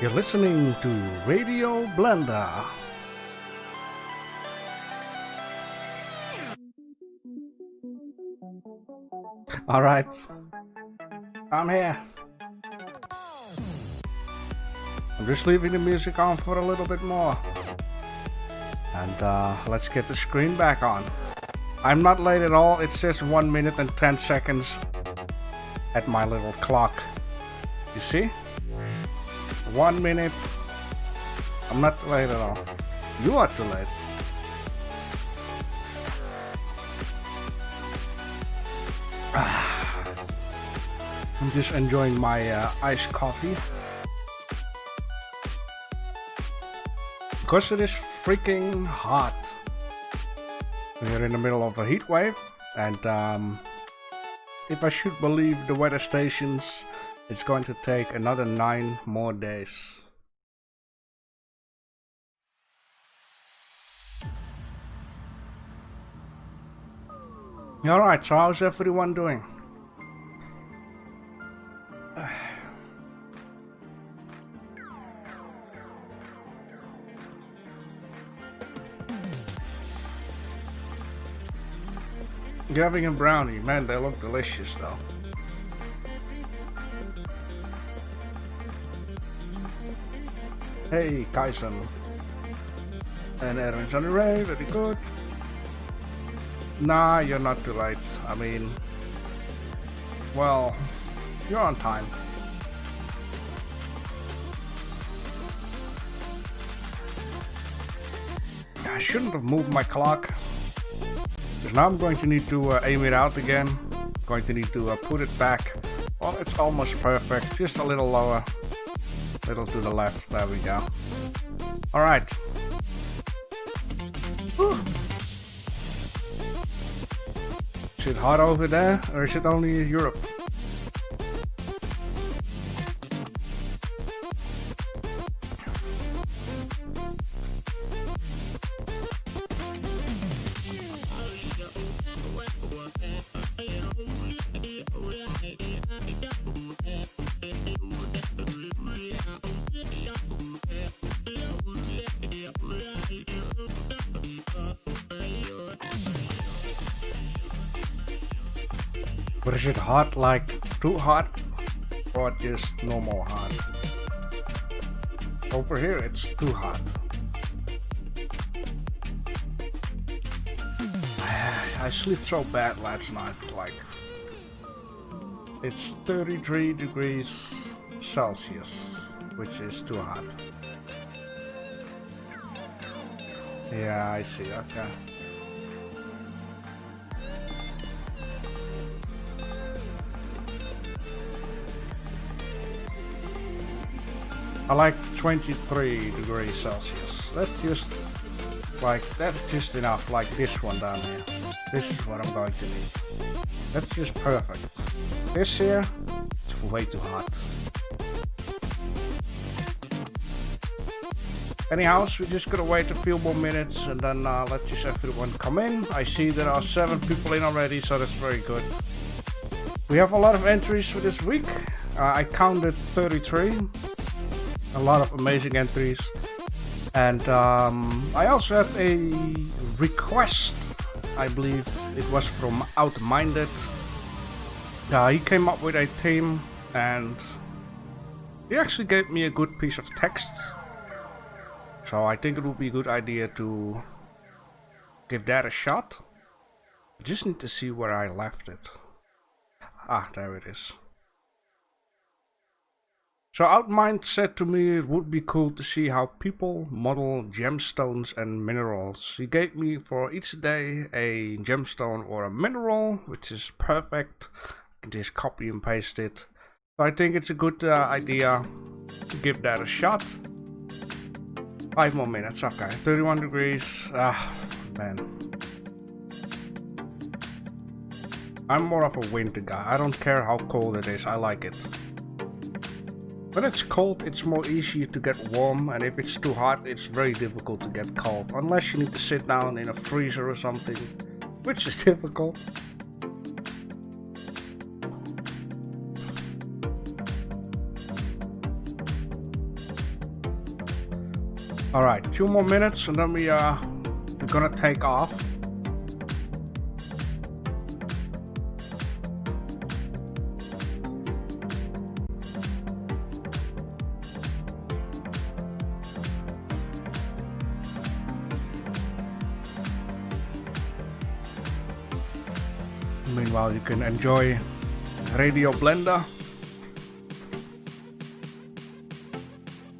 You're listening to Radio Blender. Alright, I'm here. I'm just leaving the music on for a little bit more. And let's get the screen back on. I'm not late at all, it's just 1 minute and 10 seconds at my little clock. You see? 1 minute. I'm not late at all. You are too late. I'm just enjoying my iced coffee. Because it is freaking hot. We're in the middle of a heat wave. And if I should believe the weather stations, it's going to take another 9 more days. Alright, so how's everyone doing? You're having a brownie, man, they look delicious though. Hey, Kaisen. And Erwin's on the way, very good. Nah, you're not too late. I mean, well, you're on time. I shouldn't have moved my clock. Because now I'm going to need to aim it out again. Going to need to put it back. Well, it's almost perfect. Just a little lower. Little to the left, there we go. Alright. Is it hot over there, or is it only Europe? But is it hot, like too hot, or just normal hot? Over here it's too hot. I slept so bad last night, like it's 33 degrees Celsius, which is too hot. Yeah, I see, okay. I like 23 degrees Celsius. That's just enough, like this one down here. This is what I'm going to need. That's just perfect. This here, it's way too hot. Anyhow, so we just gotta wait a few more minutes and then let just everyone come in. I see there are 7 people in already, so that's very good. We have a lot of entries for this week. I counted 33. A lot of amazing entries. And I also have a request. I believe it was from Outminded. He came up with a theme and he actually gave me a good piece of text. So I think it would be a good idea to give that a shot. I just need to see where I left it. Ah, there it is. So Outmind said to me it would be cool to see how people model gemstones and minerals. He gave me for each day a gemstone or a mineral, which is perfect. I can just copy and paste it. So I think it's a good idea to give that a shot. 5 more minutes, okay. 31 degrees, man. I'm more of a winter guy. I don't care how cold it is, I like it. When it's cold, it's more easier to get warm, and if it's too hot, it's very difficult to get cold. Unless you need to sit down in a freezer or something, which is difficult. Alright, 2 more minutes and then we're gonna take off. Meanwhile, you can enjoy Radio Blender.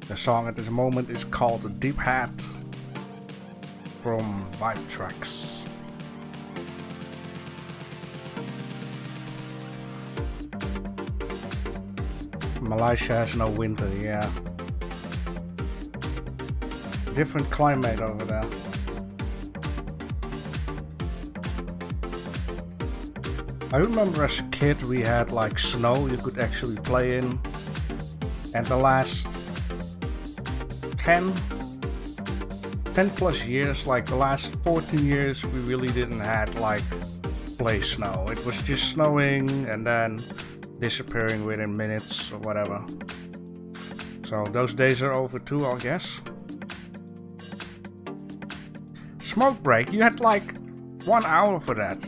The song at this moment is called Deep Hat from Vibe Tracks. Malaysia has no winter, yeah. Different climate over there. I remember as a kid we had like snow you could actually play in, and the last 10 plus years, like the last 14 years, we really didn't had like play snow. It was just snowing and then disappearing within minutes or whatever. So those days are over too, I guess. Smoke break, you had like 1 hour for that.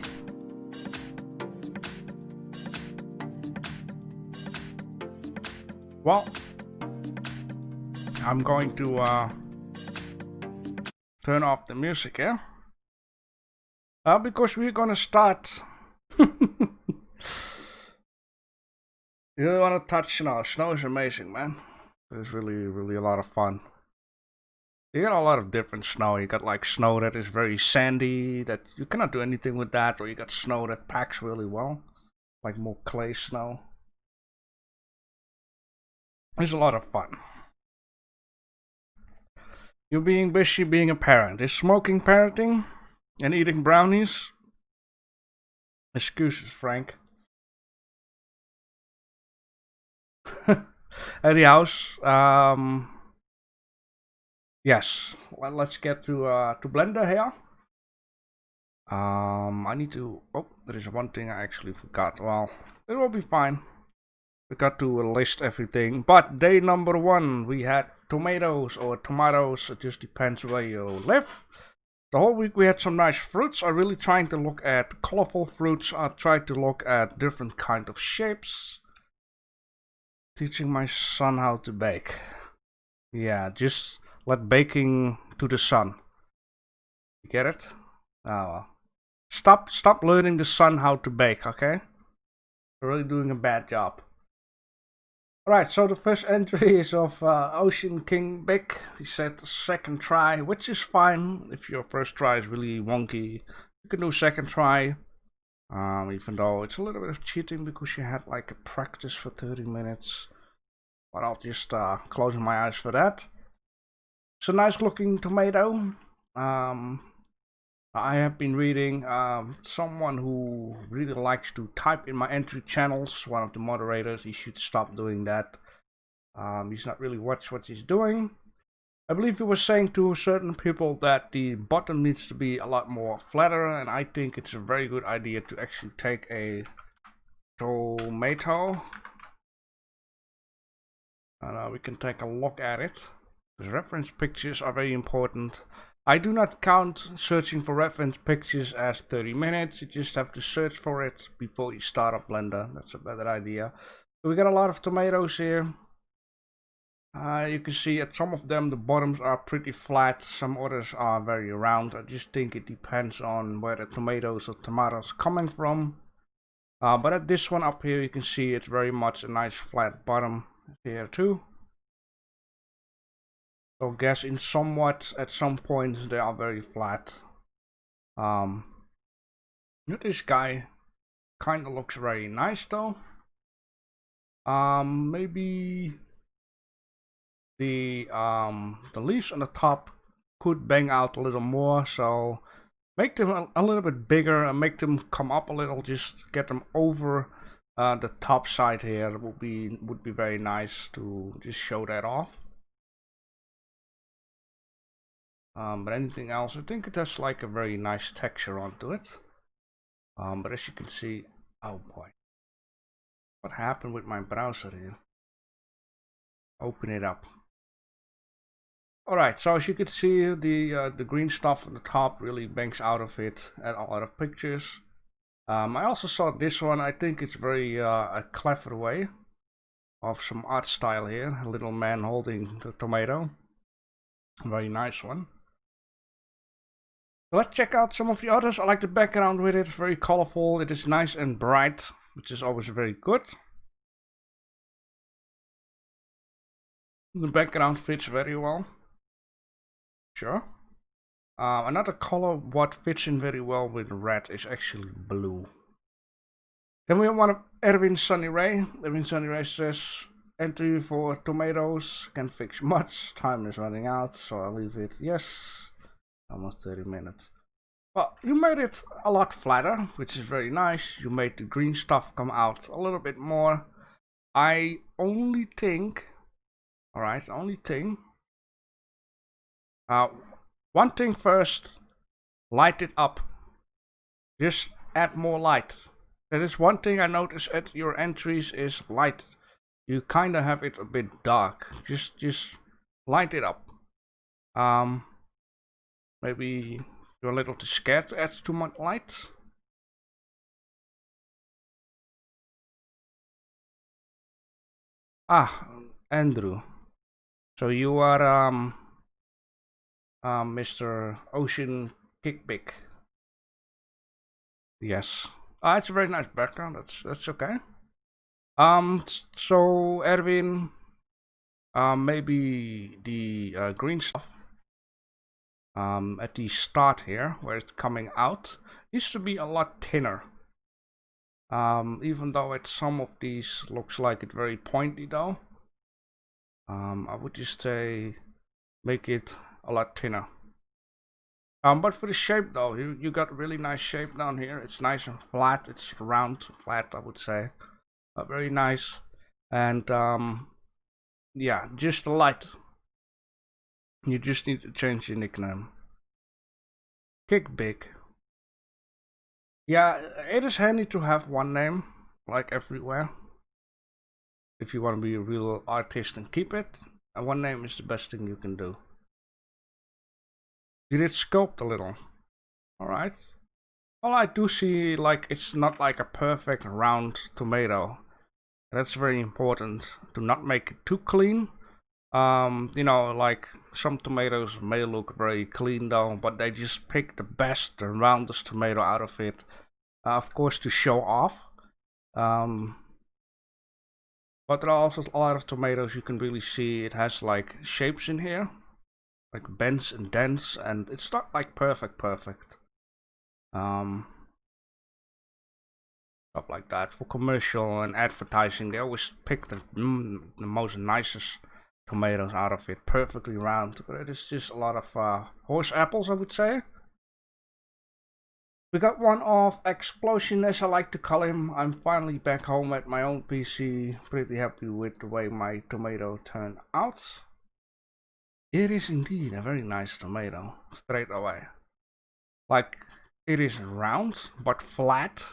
Well, I'm going to turn off the music here. Because we're gonna start. You really want to touch snow. Snow is amazing, man. It's really a lot of fun. You got a lot of different snow. You got like snow that is very sandy, that you cannot do anything with that, or you got snow that packs really well, like more clay snow. It's a lot of fun. You're being busy being a parent. Is smoking parenting and eating brownies? Excuses, Frank. Anyhow, yes. Well, let's get to Blender here. I need to. Oh, there is one thing I actually forgot. Well, it will be fine. We got to list everything. But day number 1, we had tomatoes or tomatoes. It just depends where you live. The whole week we had some nice fruits. I'm really trying to look at colorful fruits. I tried to look at different kind of shapes. Teaching my son how to bake. Yeah, just let baking to the sun. You get it? Oh well. Stop learning the son how to bake, okay? You're really doing a bad job. Alright, so the first entry is of Ocean King Big. He said second try, which is fine. If your first try is really wonky, you can do second try. Even though it's a little bit of cheating because you had like a practice for 30 minutes. But I'll just close my eyes for that. It's a nice looking tomato. I have been reading someone who really likes to type in my entry channels, one of the moderators. He should stop doing that. He's not really watch what he's doing. I believe he was saying to certain people that the bottom needs to be a lot more flatter, and I think it's a very good idea to actually take a tomato. And we can take a look at it. The reference pictures are very important. I do not count searching for reference pictures as 30 minutes. You just have to search for it before you start up Blender. That's a better idea. So we got a lot of tomatoes here. You can see at some of them the bottoms are pretty flat. Some others are very round. I just think it depends on where the tomatoes or tomatoes are coming from. But at this one up here you can see it's very much a nice flat bottom here too. So I guess in somewhat at some points they are very flat. This guy kind of looks very nice though. Maybe the leaves on the top could bang out a little more, so make them a little bit bigger and make them come up a little. Just get them over the top side here. Would be very nice to just show that off. But anything else, I think it has like a very nice texture onto it. But as you can see, oh boy, what happened with my browser here? Open it up. Alright, so as you can see, the green stuff on the top really bangs out of it and a lot of pictures. I also saw this one. I think it's very a clever way of some art style here. A little man holding the tomato. A very nice one. Let's check out some of the others. I like the background with it. Very colorful. It is nice and bright, which is always very good. The background fits very well. Sure. Another color what fits in very well with red is actually blue. Then we have one of Erwin Sunny Ray. Erwin Sunny Ray says, entry for tomatoes, can't fix much. Time is running out, so I'll leave it. Yes. Almost 30 minutes. Well, you made it a lot flatter, which is very nice. You made the green stuff come out a little bit more. I only think, alright, one thing first, light it up. Just add more light. That is one thing I noticed at your entries is light. You kind of have it a bit dark. Just light it up. Maybe you're a little too scared to add too much light. Ah, Andrew. So you are Mr. Ocean Kickback. Yes. It's a very nice background. That's okay. So Erwin, maybe the green stuff at the start here, where it's coming out, needs to be a lot thinner. Even though at some of these looks like it's very pointy though. I would just say make it a lot thinner. But for the shape though, you got really nice shape down here. It's nice and flat. It's round, flat, I would say. Very nice. And yeah, just the light. You just need to change your nickname. Kick Big. Yeah, it is handy to have one name, like everywhere. If you want to be a real artist and keep it. one name is the best thing you can do. Did it sculpt a little? Alright. Well, I do see, like, it's not like a perfect round tomato. That's very important, to not make it too clean. You know, like, some tomatoes may look very clean though, but they just pick the best, the roundest tomato out of it. Of course, to show off. But there are also a lot of tomatoes you can really see it has like shapes in here, like bends and dents, and it's not like perfect. Stuff like that. For commercial and advertising, they always pick the most nicest tomatoes out of it, perfectly round. But it is just a lot of horse apples, I would say. We got one of Explosion, as I like to call him. I'm finally back home at my own PC. Pretty happy with the way my tomato turned out. It is indeed a very nice tomato, straight away. Like, it is round, but flat.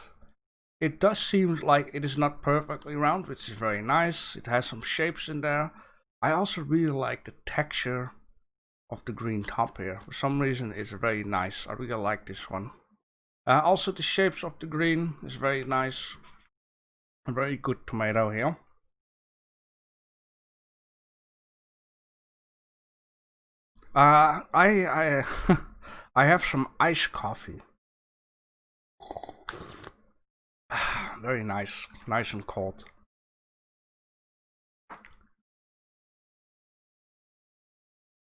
It does seem like it is not perfectly round, which is very nice. It has some shapes in there. I also really like the texture of the green top here. For some reason, it's very nice. I really like this one. Also, the shapes of the green is very nice. A very good tomato here. I I have some iced coffee. Very nice, nice and cold.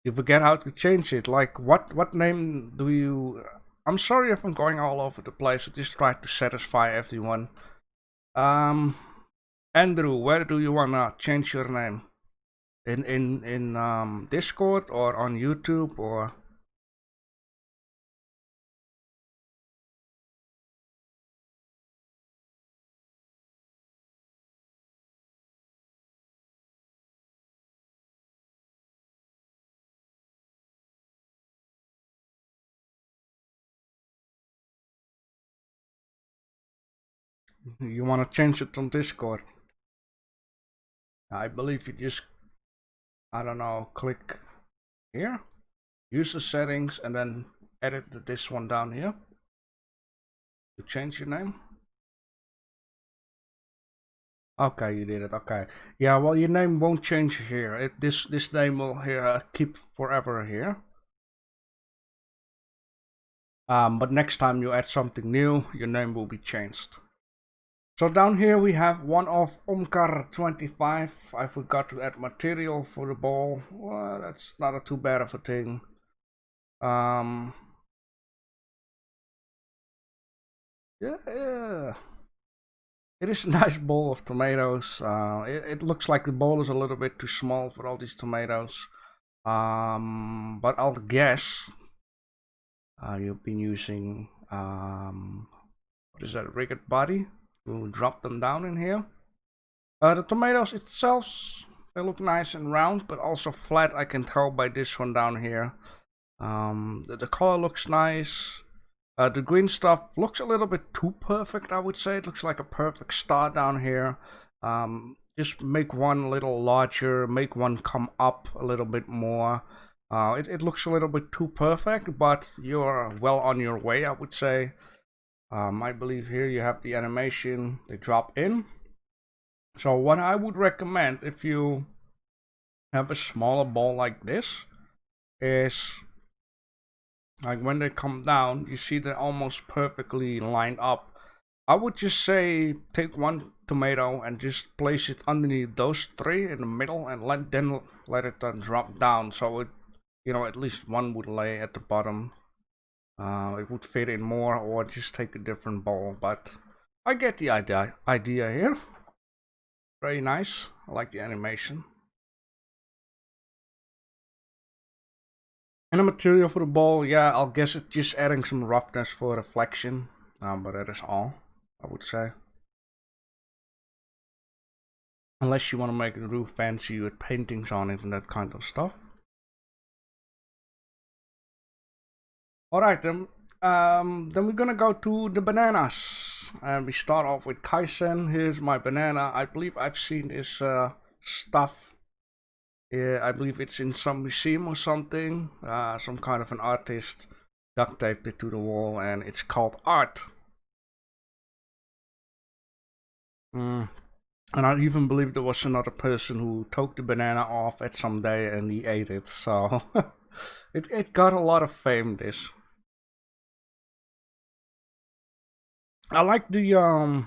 You forget how to change it. Like, what name do you? I'm sorry if I'm going all over the place. I just try to satisfy everyone. Andrew, where do you wanna change your name? In Discord or on YouTube or? You wanna change it on Discord? I believe you just, I don't know, click here, user settings, and then edit this one down here to change your name. Okay, you did it. Okay, yeah. Well, your name won't change here. This name will here keep forever here. But next time you add something new, your name will be changed. So down here we have one of Omkar25. I forgot to add material for the ball. Well, that's not too bad of a thing. Yeah. It is a nice bowl of tomatoes. It looks like the bowl is a little bit too small for all these tomatoes. But I'll guess you've been using what is that, rigged body? We'll drop them down in here. The tomatoes itself, they look nice and round, but also flat. I can tell by this one down here. The color looks nice. The green stuff looks a little bit too perfect, I would say. It looks like a perfect star down here. Just make one a little larger, make one come up a little bit more. It looks a little bit too perfect, but you're well on your way, I would say. I believe here you have the animation, they drop in. So what I would recommend if you have a smaller ball like this is, like when they come down, you see they're almost perfectly lined up. I would just say take one tomato and just place it underneath those three in the middle, and then let it drop down, so it, you know, at least one would lay at the bottom. It would fit in more, or just take a different ball, but I get the idea here. Very nice. I like the animation. And the material for the ball, yeah, I'll guess it's just adding some roughness for reflection, but that is all, I would say. Unless you want to make it real fancy with paintings on it and that kind of stuff. Alright then, we're gonna go to the bananas. And we start off with Kaizen. Here's my banana. I believe I've seen this stuff Yeah, I believe it's in some museum or something. Some kind of an artist duct taped it to the wall, and it's called art. And I even believe there was another person who took the banana off at some day and he ate it. So it got a lot of fame. This. I like the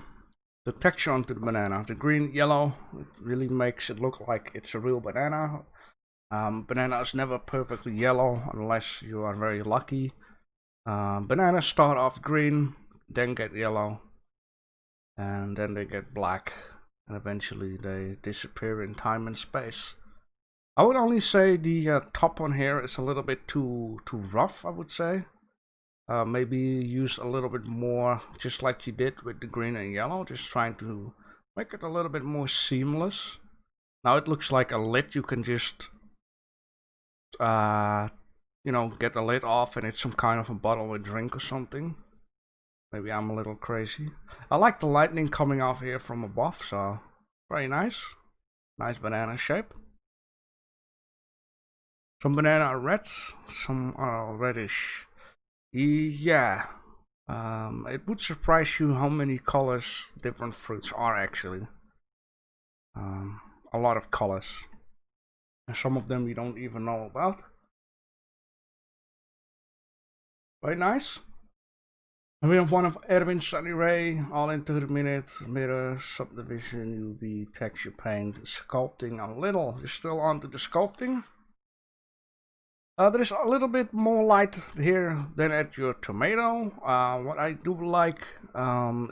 texture onto the banana. The green, yellow, it really makes it look like it's a real banana. Banana is never perfectly yellow unless you are very lucky. Bananas start off green, then get yellow, and then they get black, and eventually they disappear in time and space. I would only say the top one here is a little bit too rough, I would say. Maybe use a little bit more, just like you did with the green and yellow, just trying to make it a little bit more seamless. Now it looks like a lid. You can just you know, get the lid off and it's some kind of a bottle with drink or something. Maybe I'm a little crazy. I like the lightning coming off here from above, so very nice. Nice banana shape. Some banana are red, some are reddish. Yeah, it would surprise you how many colors different fruits are actually. A lot of colors. And some of them you don't even know about. Very nice. And we have one of Erwin Sunny Ray, all into the minute, mirror, subdivision, UV, texture paint, sculpting a little. You're still onto the sculpting. There is a little bit more light here than at your tomato. What I do like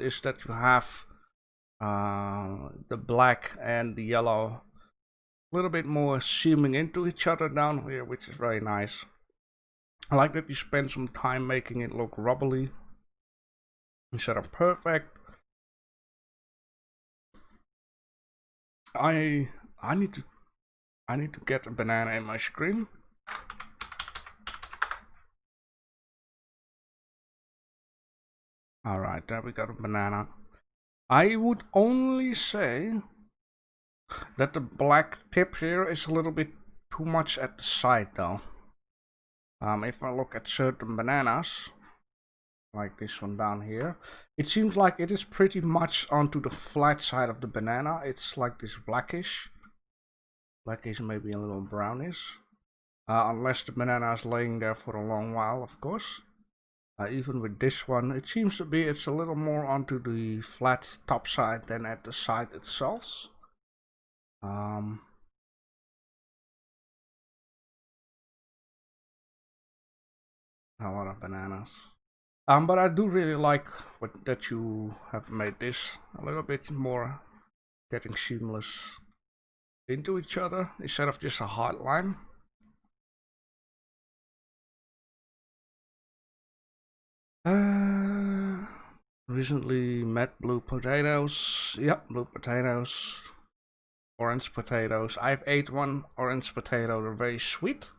is that you have the black and the yellow a little bit more seaming into each other down here, which is very nice. I like that you spend some time making it look rubbly instead of perfect. I need to get a banana in my screen. Alright, there we got a banana. I would only say that the black tip here is a little bit too much at the side though. If I look at certain bananas, like this one down here, it seems like it is pretty much onto the flat side of the banana. It's like this blackish. Blackish, maybe a little brownish. Unless the banana is laying there for a long while, of course. Even with this one, it seems to be it's a little more onto the flat top side than at the side itself. A lot of bananas. But I do really like that you have made this a little bit more getting seamless into each other instead of just a hard line. Recently met blue potatoes. Yep, blue potatoes. Orange potatoes. I've ate one orange potato. They're very sweet.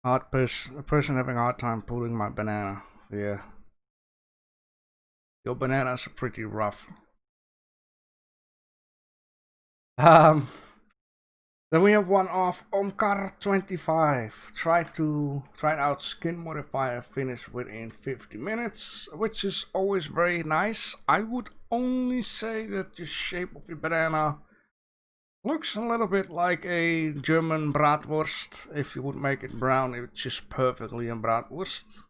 A person having a hard time pulling my banana. Yeah. Your bananas are pretty rough. Then we have one of Omkar25. Tried out skin modifier finish within 50 minutes, which is always very nice. I would only say that the shape of the banana looks a little bit like a German bratwurst. If you would make it brown, it's just perfectly a bratwurst.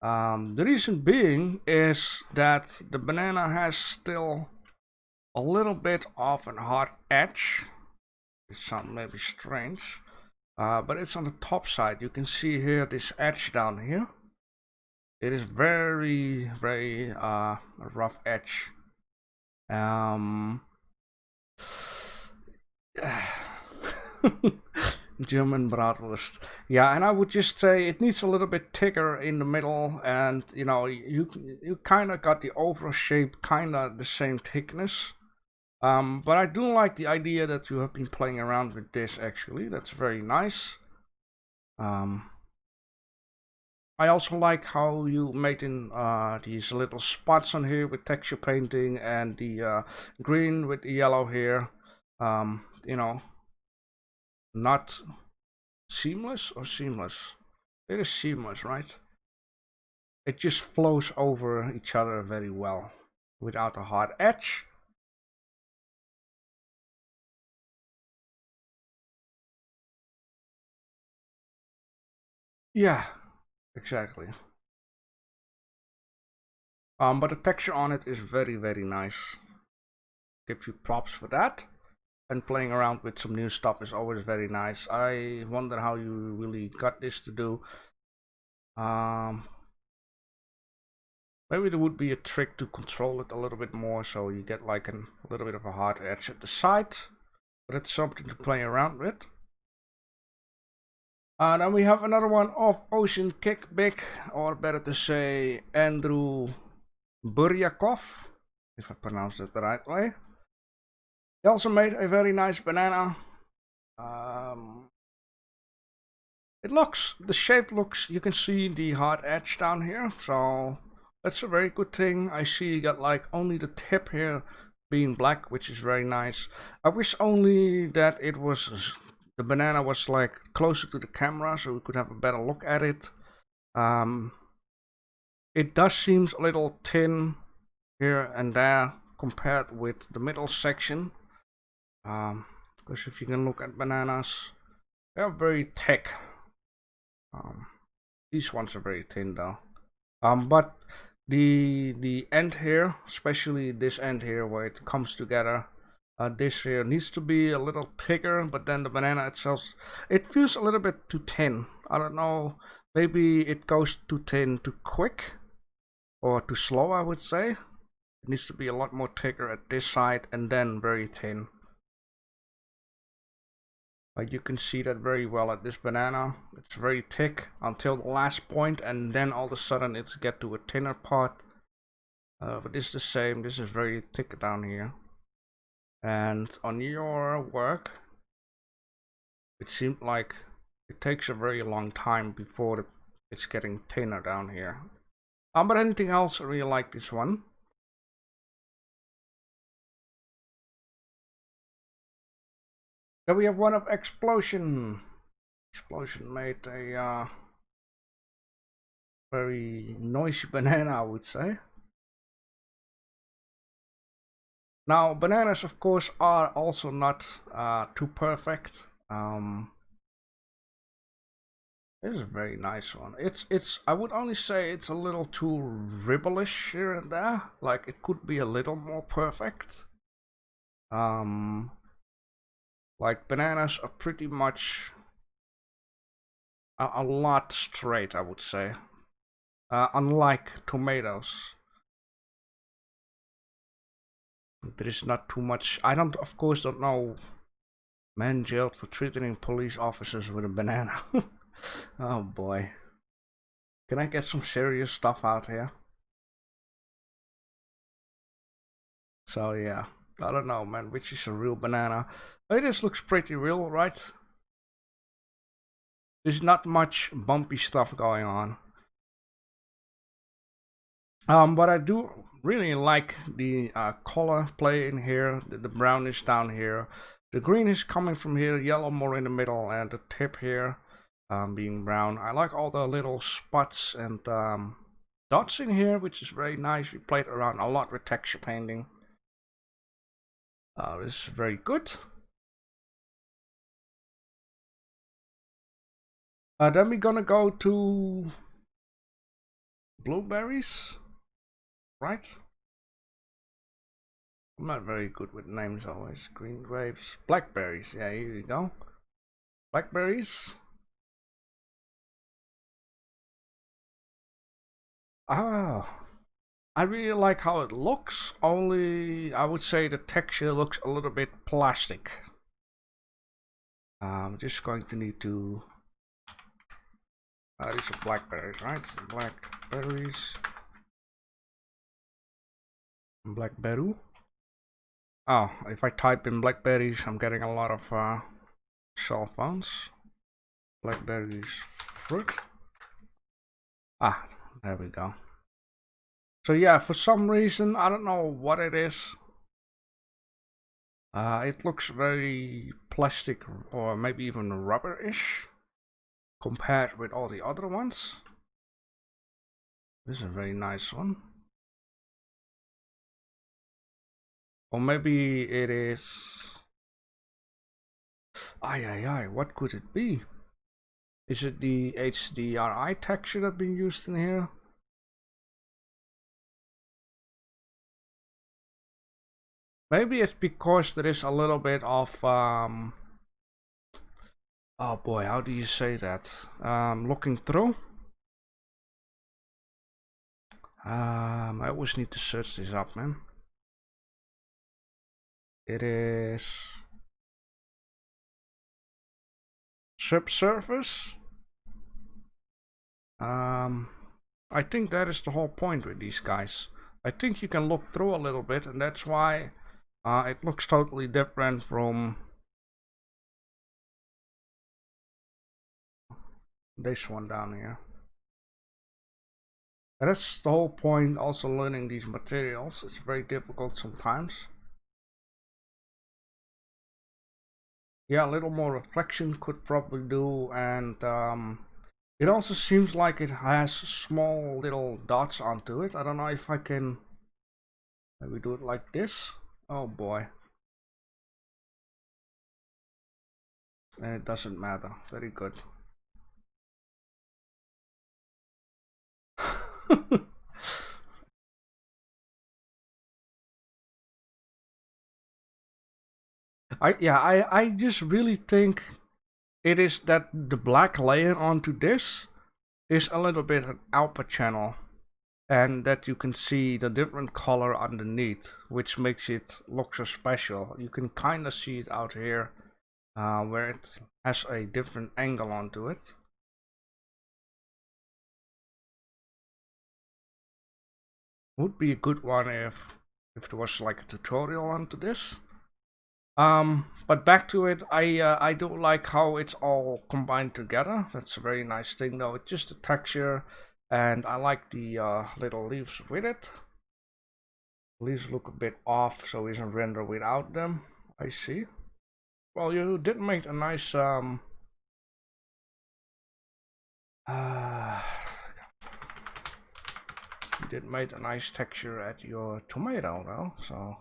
The reason being is that the banana has still a little bit of a hard edge. It sounds maybe strange, but it's on the top side. You can see here this edge down here. It is very rough edge. German bratwurst. Yeah, and I would just say it needs a little bit thicker in the middle, and you know, you kind of got the overall shape kind of the same thickness. But I do like the idea that you have been playing around with this actually. That's very nice. I also like how you made in these little spots on here with texture painting, and the green with the yellow here. You know, not seamless or seamless. It is seamless, right? It just flows over each other very well without a hard edge. Yeah, exactly. But the texture on it is very, very nice. Give you props for that. And playing around with some new stuff is always very nice. I wonder how you really got this to do. Maybe there would be a trick to control it a little bit more, so you get like a little bit of a hard edge at the side. But it's something to play around with. Then we have another one of Ocean Kickback, or better to say Andrew Buryakov, if I pronounced it the right way. He also made a very nice banana. The shape looks, you can see the hard edge down here, so that's a very good thing. I see you got like only the tip here being black, which is very nice. I wish only that it was, the banana was like closer to the camera so we could have a better look at it. It does seem a little thin here and there compared with the middle section. Because if you can look at bananas, they're very thick. These ones are very thin though. But the end here, especially this end here where it comes together, this here needs to be a little thicker. But then the banana itself, it feels a little bit too thin. I don't know, maybe it goes too thin too quick, or too slow, I would say. It needs to be a lot more thicker at this side and then very thin. Like you can see that very well at this banana. It's very thick until the last point, and then all of a sudden it's get to a thinner part. But this is the same. This is very thick down here. And on your work, it seemed like it takes a very long time before it's getting thinner down here. But anything else, I really like this one. Then we have one of Explosion. Explosion made a very noisy banana, I would say. Now, bananas, of course, are also not too perfect. This is a very nice one. It's I would only say it's a little too ribbleish here and there. Like it could be a little more perfect. Like bananas are pretty much a lot straight, I would say. Unlike tomatoes. There is not too much. I don't, of course, don't know. Man jailed for threatening police officers with a banana. Oh boy. Can I get some serious stuff out here? So yeah, I don't know, man, which is a real banana. Hey, this looks pretty real, right? There's not much bumpy stuff going on. But I do really like the color play in here. The brown is down here. The green is coming from here, yellow more in the middle, and the tip here being brown. I like all the little spots and dots in here, which is very nice. We played around a lot with texture painting. This is very good. Then we're gonna go to blueberries, right? I'm not very good with names always. Green grapes, blackberries. Yeah, here you go. Blackberries. Ah, I really like how it looks. Only I would say the texture looks a little bit plastic. I'm just going to need to. These are blackberries, right? Blackberries. Blackberry. Oh, if I type in blackberries, I'm getting a lot of cell phones. Blackberries fruit. Ah, there we go. So yeah, for some reason, I don't know what it is. It looks very plastic or maybe even rubber-ish compared with all the other ones. This is a very nice one. Or maybe it is... Ay, what could it be? Is it the HDRI texture that being used in here? Maybe it's because there is a little bit of oh boy, how do you say that? Looking through. I always need to search this up, man. It is subsurface. I think that is the whole point with these guys. I think you can look through a little bit, and that's why it looks totally different from this one down here. And that's the whole point, also learning these materials. It's very difficult sometimes. Yeah, a little more reflection could probably do, and it also seems like it has small little dots onto it. I don't know if I can maybe do it like this. Oh boy. And it doesn't matter. Very good. I just really think it is that the black layer onto this is a little bit an alpha channel, and that you can see the different color underneath, which makes it look so special. You can kind of see it out here where it has a different angle onto it. Would be a good one if there was like a tutorial onto this. But back to it, I do like how it's all combined together. That's a very nice thing though. It's just a texture, and I like the little leaves with it. Leaves look a bit off, so we can render without them. I see. Well, you did make a nice you did make a nice texture at your tomato though, so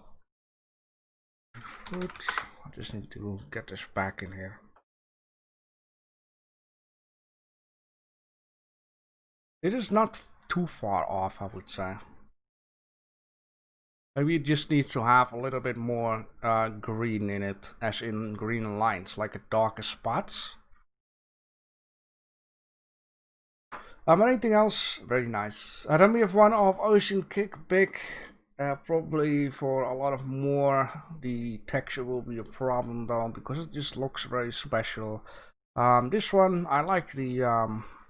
fruit. I just need to get this back in here. It is not too far off, I would say. Maybe it just needs to have a little bit more green in it, as in green lines, like a darker spots. Anything else? Very nice. Then we have one of Ocean Kick Big. Probably for a lot of more, the texture will be a problem though, because it just looks very special. This one, I like the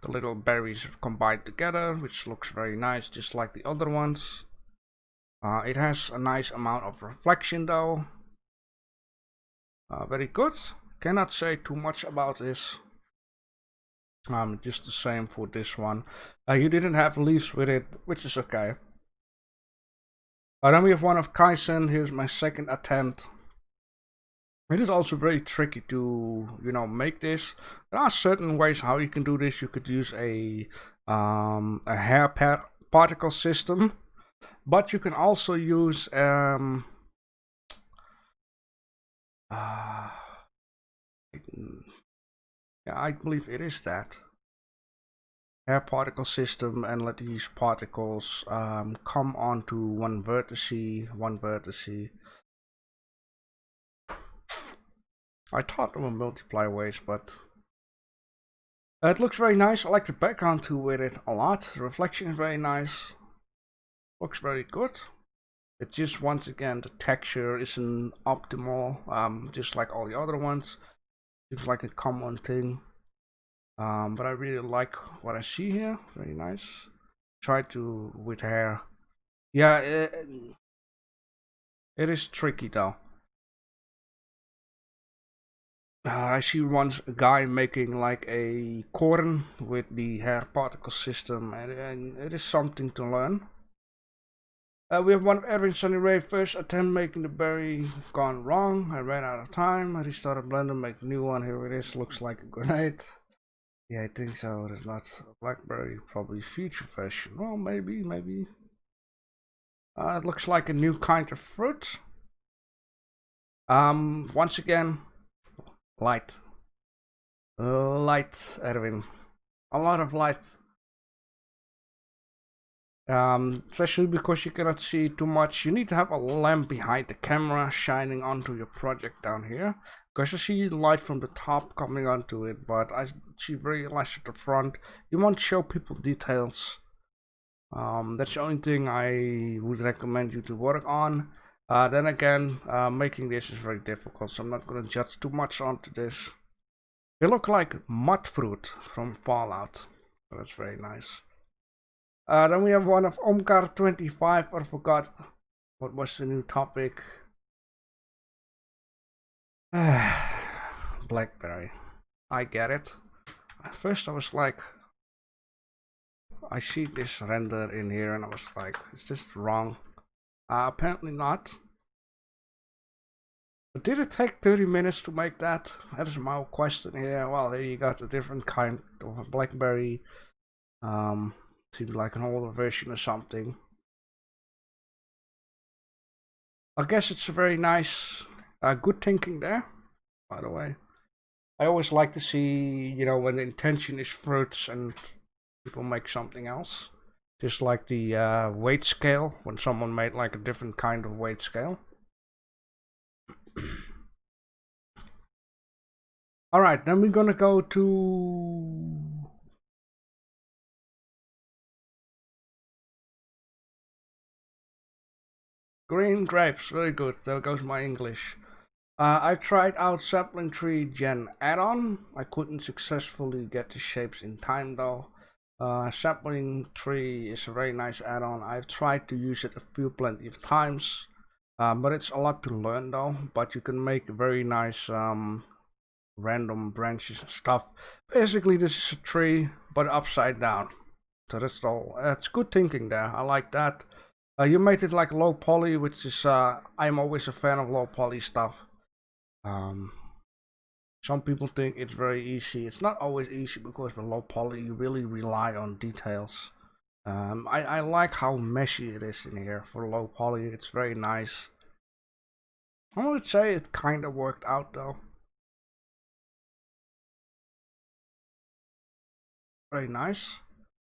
little berries combined together, which looks very nice, just like the other ones. It has a nice amount of reflection though. Very good. Cannot say too much about this. Just the same for this one. You didn't have leaves with it, which is okay. Then we have one of Kaizen. Here's my second attempt. It is also very tricky to, make this. There are certain ways how you can do this. You could use a hair particle system, but you can also use yeah, I believe it is that hair particle system, and let these particles come onto one vertex. I thought there were multiply ways, but it looks very nice. I like the background too with it a lot. The reflection is very nice. Looks very good. It just, once again, the texture isn't optimal, just like all the other ones. Seems like a common thing. But I really like what I see here. Very nice. Try to with hair. Yeah, it is tricky though. I see once a guy making like a corn with the hair particle system, and it is something to learn. We have one of Erwin Sunny Ray, first attempt making the berry gone wrong. I ran out of time. I restarted Blender, make a new one. Here it is, looks like a grenade. Yeah, I think so. It's not a blackberry, probably future version. Well, maybe. It looks like a new kind of fruit. Once again, light. Light, Erwin. A lot of light. Especially because you cannot see too much. You need to have a lamp behind the camera shining onto your project down here. Because I see light from the top coming onto it, but I see very less at the front. You want to show people details. That's the only thing I would recommend you to work on. Then again, making this is very difficult, so I'm not going to judge too much onto this. They look like mud fruit from Fallout. So that's very nice. Then we have one of Omkar25. I forgot what was the new topic. Blackberry. I get it. At first I was like, I see this render in here and I was like, is this wrong? Apparently not. But did it take 30 minutes to make that? That is my question here. Well, here you got a different kind of a blackberry. Seems like an older version or something. I guess it's a very nice, good thinking there, by the way. I always like to see, you know, when the intention is fruits and people make something else. Just like the weight scale, when someone made like a different kind of weight scale. Alright, then we're gonna go to... green grapes, very good, there goes my English. I tried out Sapling Tree Gen add-on. I couldn't successfully get the shapes in time though. Sapling Tree is a very nice add-on. I've tried to use it plenty of times. But it's a lot to learn though. But you can make very nice random branches and stuff. Basically this is a tree but upside down. So that's all. It's good thinking there. I like that. You made it like low poly, which is I'm always a fan of low poly stuff. Some people think it's very easy. It's not always easy because with low poly you really rely on details. I like how messy it is in here for low poly. It's very nice. I would say it kind of worked out though. Very nice.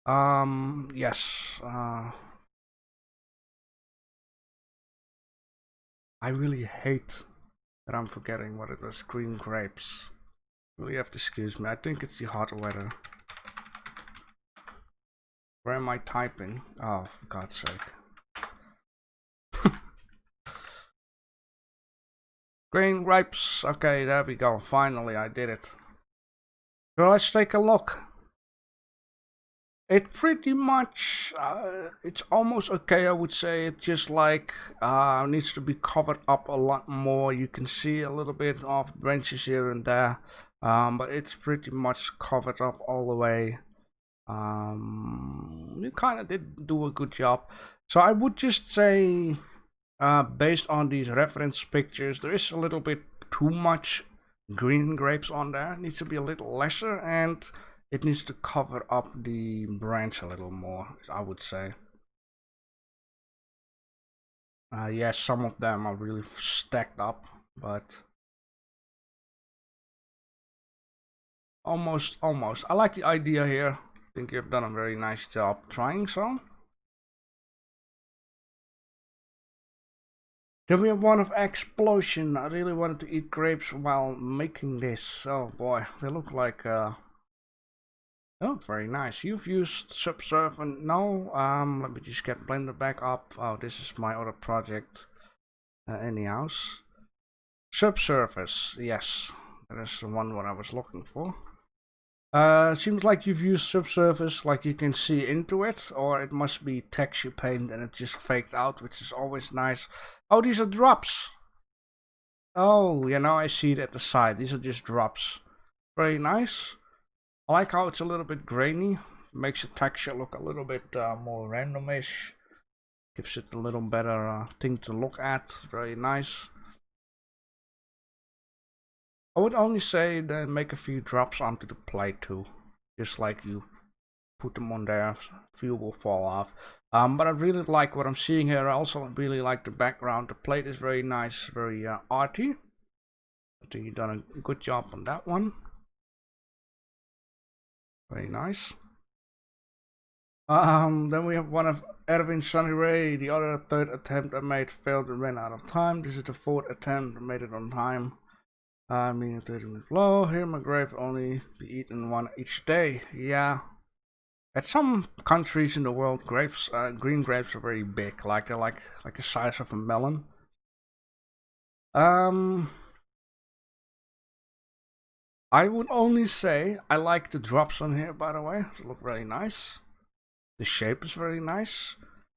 Yes. I really hate that I'm forgetting what it was. Green grapes. Really have to excuse me. I think it's the hot weather. Where am I typing? Oh, for God's sake. Green grapes. Okay, there we go. Finally, I did it. So let's take a look. It pretty much, it's almost okay, I would say. It just like needs to be covered up a lot more. You can see a little bit of branches here and there, but it's pretty much covered up all the way. You kind of did do a good job. So I would just say, based on these reference pictures, there is a little bit too much green grapes on there. It needs to be a little lesser, and it needs to cover up the branch a little more, I would say. Yes, some of them are really stacked up, but almost. I like the idea here. I think you've done a very nice job trying some. Then we have one of Explosion. I really wanted to eat grapes while making this. Oh boy, they look like oh, very nice. You've used Subsurf. No, let me just get Blender back up. Oh, this is my other project. Anyhow, Subsurface. Yes, that is the one what I was looking for. Seems like you've used Subsurface, like you can see into it, or it must be texture paint and it just faked out, which is always nice. Oh, these are drops. Oh, yeah, now I see it at the side. These are just drops. Very nice. I like how it's a little bit grainy. Makes the texture look a little bit more randomish. Gives it a little better thing to look at. Very nice. I would only say then make a few drops onto the plate too. Just like you put them on there, a few will fall off. But I really like what I'm seeing here. I also really like the background. The plate is very nice, very arty. I think you've done a good job on that one. Very nice. Then we have one of Erwin Sunny Ray. The other third attempt I made failed and ran out of time. This is the fourth attempt. I made it on time. Meaning 30 minutes low. Here my grapes only be eaten one each day. Yeah. At some countries in the world, grapes, green grapes are very big. Like they're like the size of a melon. I would only say I like the drops on here, by the way. They look very nice. The shape is very nice.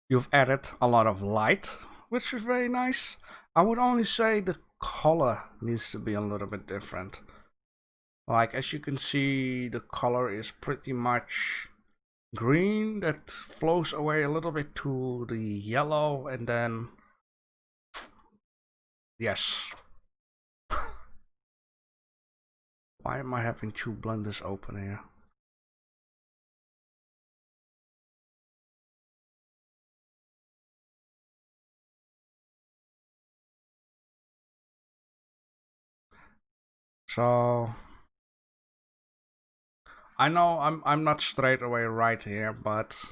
You've added a lot of light, which is very nice. I would only say the color needs to be a little bit different. Like, as you can see, the color is pretty much green that flows away a little bit to the yellow, and then yes. Why am I having two blenders open here? So I know I'm not straight away right here, but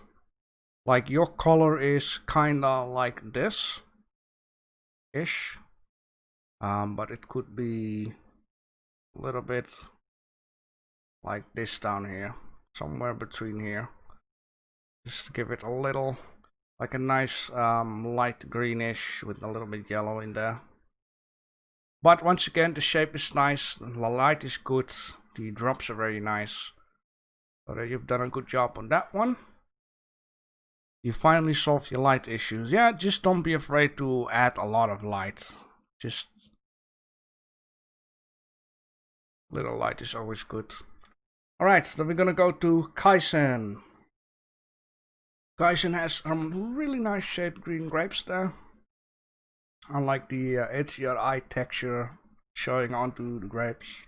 like your color is kinda like this ish. But it could be a little bit like this down here, somewhere between here. Just to give it a little, like a nice light greenish with a little bit yellow in there. But once again, the shape is nice, the light is good, the drops are very nice. So you've done a good job on that one. You finally solved your light issues. Yeah, just don't be afraid to add a lot of light. Just little light is always good. Alright, then we're gonna go to Kaizen. Kaizen has some really nice shaped green grapes there. I like the HDRI texture showing onto the grapes.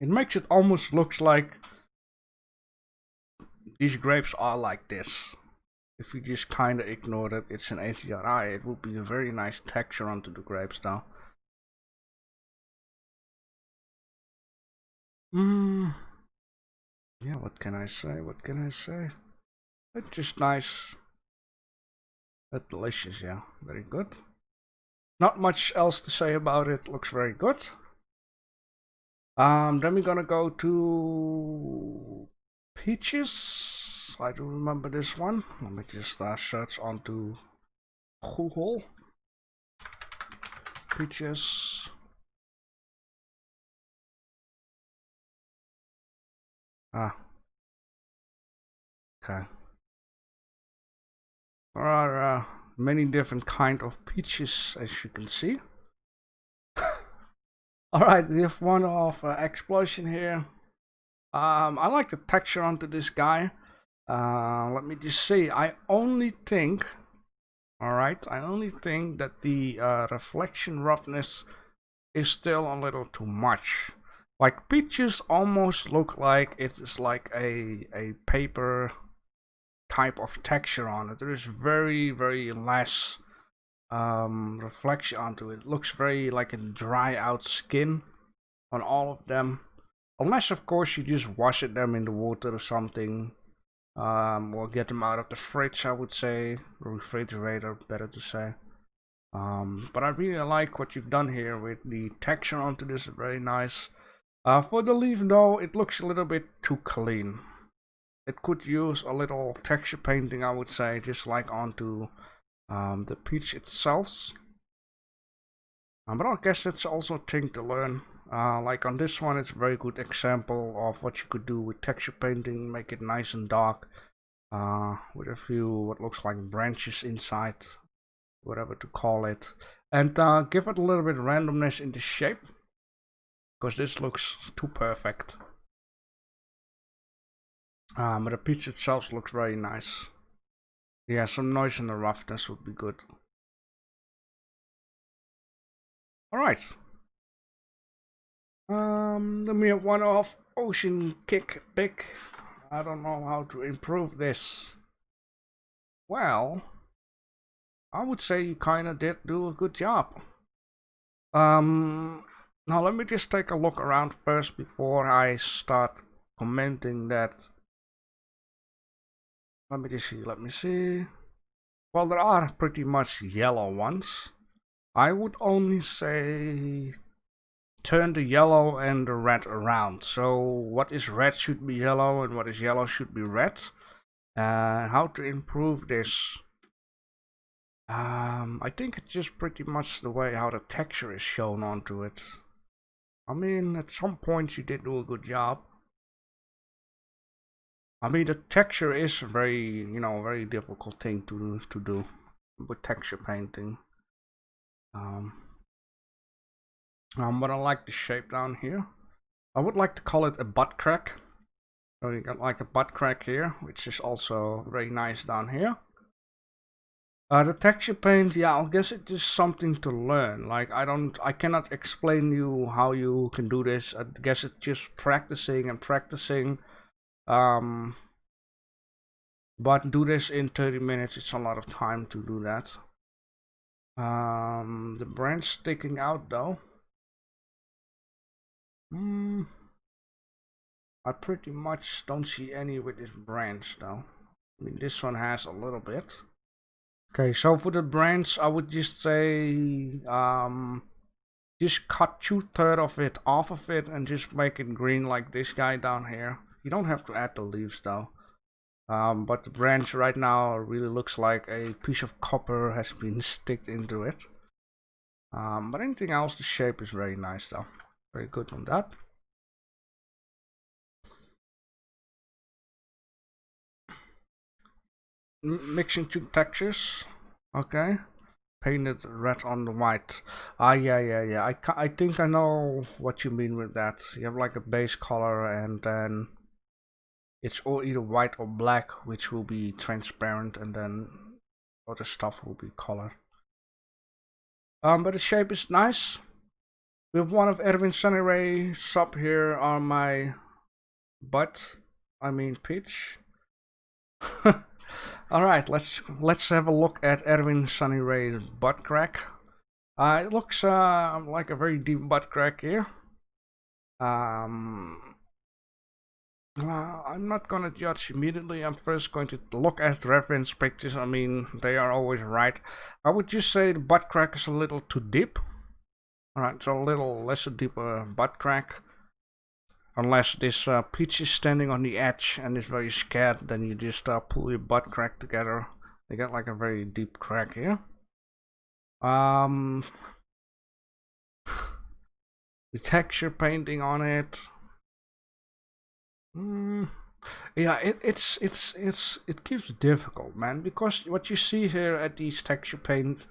It makes it almost looks like these grapes are like this. If you just kind of ignore that it's an HDRI, it would be a very nice texture onto the grapes now. Yeah, what can I say? What can I say? It's just nice. But delicious, yeah. Very good. Not much else to say about it. Looks very good. Then we're gonna go to peaches. I do remember this one. Let me just search onto Google. Peaches. Okay. There are many different kind of peaches, as you can see. Alright, we have one of explosion here. I like the texture onto this guy. Let me just say, I only think that the reflection roughness is still a little too much. Like, peaches almost look like it is like a paper type of texture on it. There is very less reflection onto it. It looks very like a dry out skin on all of them, unless of course you just wash them in the water or something, or get them out of the fridge, I would say, or refrigerator, better to say. But I really like what you've done here with the texture onto this. Very nice. For the leaf though, it looks a little bit too clean. It could use a little texture painting, I would say, just like onto the peach itself. But I guess it's also a thing to learn. Like on this one, it's a very good example of what you could do with texture painting, make it nice and dark, with a few what looks like branches inside, whatever to call it. and give it a little bit of randomness in the shape, because this looks too perfect. But the pitch itself looks very nice. Yeah, some noise in the roughness would be good. Alright. Let me have one off Ocean Kick Pick. I don't know how to improve this. Well, I would say you kinda did do a good job. Now let me just take a look around first before I start commenting that. Let me see. Well, there are pretty much yellow ones. I would only say turn the yellow and the red around. So what is red should be yellow and what is yellow should be red. How to improve this? I think it's just pretty much the way how the texture is shown onto it. I mean, at some points you did do a good job. I mean, the texture is very, very difficult thing to do with texture painting. But I like the shape down here. I would like to call it a butt crack. So you got like a butt crack here, which is also very nice down here. The texture paint, yeah, I guess it's just something to learn. Like I cannot explain you how you can do this. I guess it's just practicing and practicing. But do this in 30 minutes. It's a lot of time to do that. The branch sticking out though. I pretty much don't see any with this branch though. I mean, this one has a little bit. Okay, so for the branch, I would just say just cut 2/3 of it off of it and just make it green like this guy down here. You don't have to add the leaves though. But the branch right now really looks like a piece of copper has been sticked into it. But anything else, the shape is very nice though. Very good on that. Mixing two textures. Okay. Painted red on the white. Yeah. I think I know what you mean with that. You have like a base color and then it's all either white or black, which will be transparent, and then other stuff will be color. But the shape is nice. We have one of Erwin Sunnyray sub here on my butt. I mean pitch. Alright, let's have a look at Erwin Sunnyray's butt crack. It looks like a very deep butt crack here. I'm not gonna judge immediately. I'm first going to look at reference pictures. I mean, they are always right. I would just say the butt crack is a little too deep. Alright, so a little less deeper butt crack. Unless this peach is standing on the edge and is very scared, then you just pull your butt crack together. You get like a very deep crack here. The texture painting on it. Yeah, it keeps difficult, man, because what you see here at these texture paint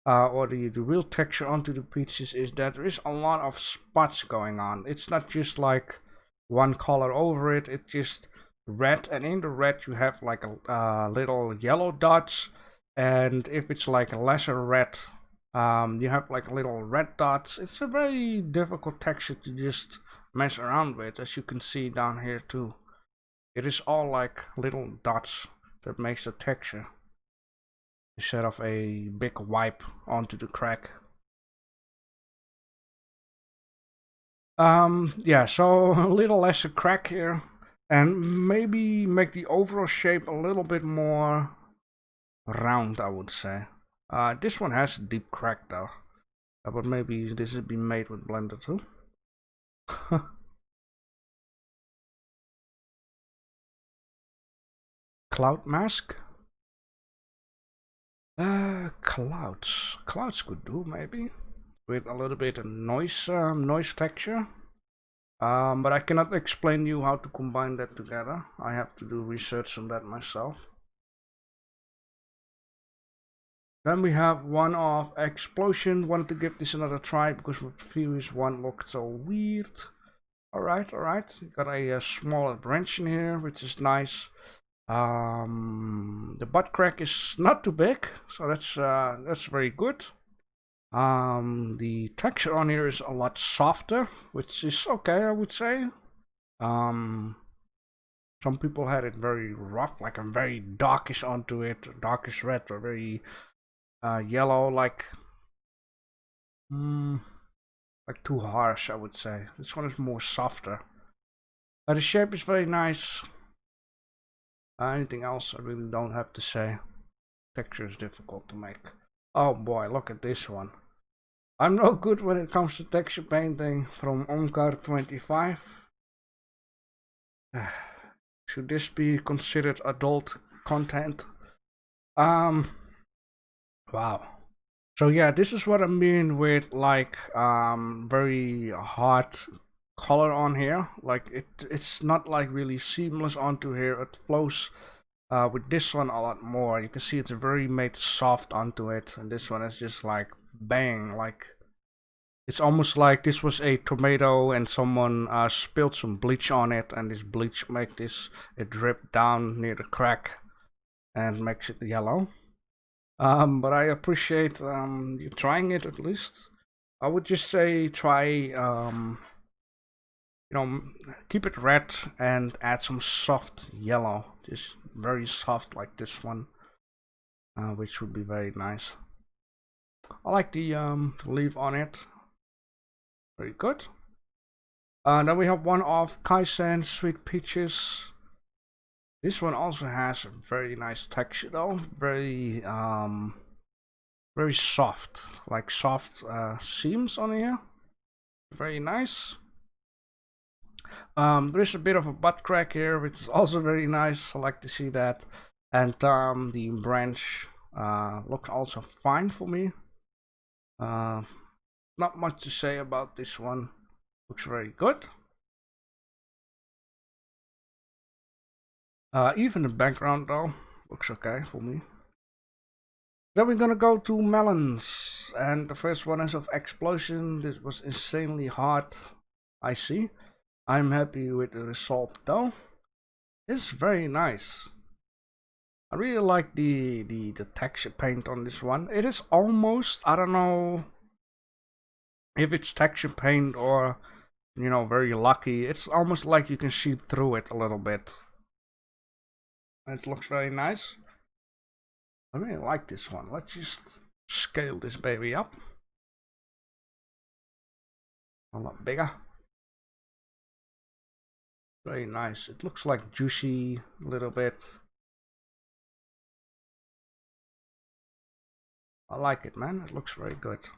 or the real texture onto the peaches is that there is a lot of spots going on. It's not just like one color over it, it's just red, and in the red you have like a little yellow dots, and if it's like a lesser red, you have like little red dots. It's a very difficult texture to just mess around with, as you can see down here too. It is all like little dots that makes the texture instead of a big wipe onto the crack. Yeah, so a little lesser crack here, and maybe make the overall shape a little bit more round, I would say. This one has a deep crack though, but maybe this has been made with Blender too. Cloud mask. Clouds could do maybe with a little bit of noise texture. But I cannot explain you how to combine that together. I have to do research on that myself. Then we have one of Explosion. Wanted to give this another try because my previous one looked so weird. Alright, alright. Got a smaller branch in here, which is nice. The butt crack is not too big, so that's very good. The texture on here is a lot softer, which is okay, I would say. Some people had it very rough, like a very darkish onto it, darkish red, or very yellow, like too harsh, I would say. This one is more softer. The shape is very nice. Anything else I really don't have to say. Texture is difficult to make. Oh boy, look at this one. I'm no good when it comes to texture painting. From Omkar25. Should this be considered adult content? Wow. So yeah, this is what I mean with like very hard color on here. Like it's not like really seamless onto here. It flows with this one a lot more. You can see it's very made soft onto it, and this one is just like bang. Like it's almost like this was a tomato and someone spilled some bleach on it, and this bleach make it drip down near the crack and makes it yellow. But I appreciate you trying it at least. I would just say try keep it red and add some soft yellow, just very soft like this one, which would be very nice. I like the leaf on it. Very good. Then we have one of Kaizen Sweet Peaches. This one also has a very nice texture though, very soft, like soft seams on here. Very nice. There's a bit of a butt crack here, which is also very nice. I like to see that. And the branch looks also fine for me. Not much to say about this one. Looks very good. Even the background though looks okay for me. Then we're gonna go to melons, and the first one is of Explosion. This was insanely hard, I see. I'm happy with the result though. It's very nice. I really like the texture paint on this one. It is almost, I don't know if it's texture paint or, you know, very lucky. It's almost like you can see through it a little bit. It looks very nice. I really like this one. Let's just scale this baby up. A lot bigger. Very nice. It looks like juicy a little bit. I like it, man. It looks very good.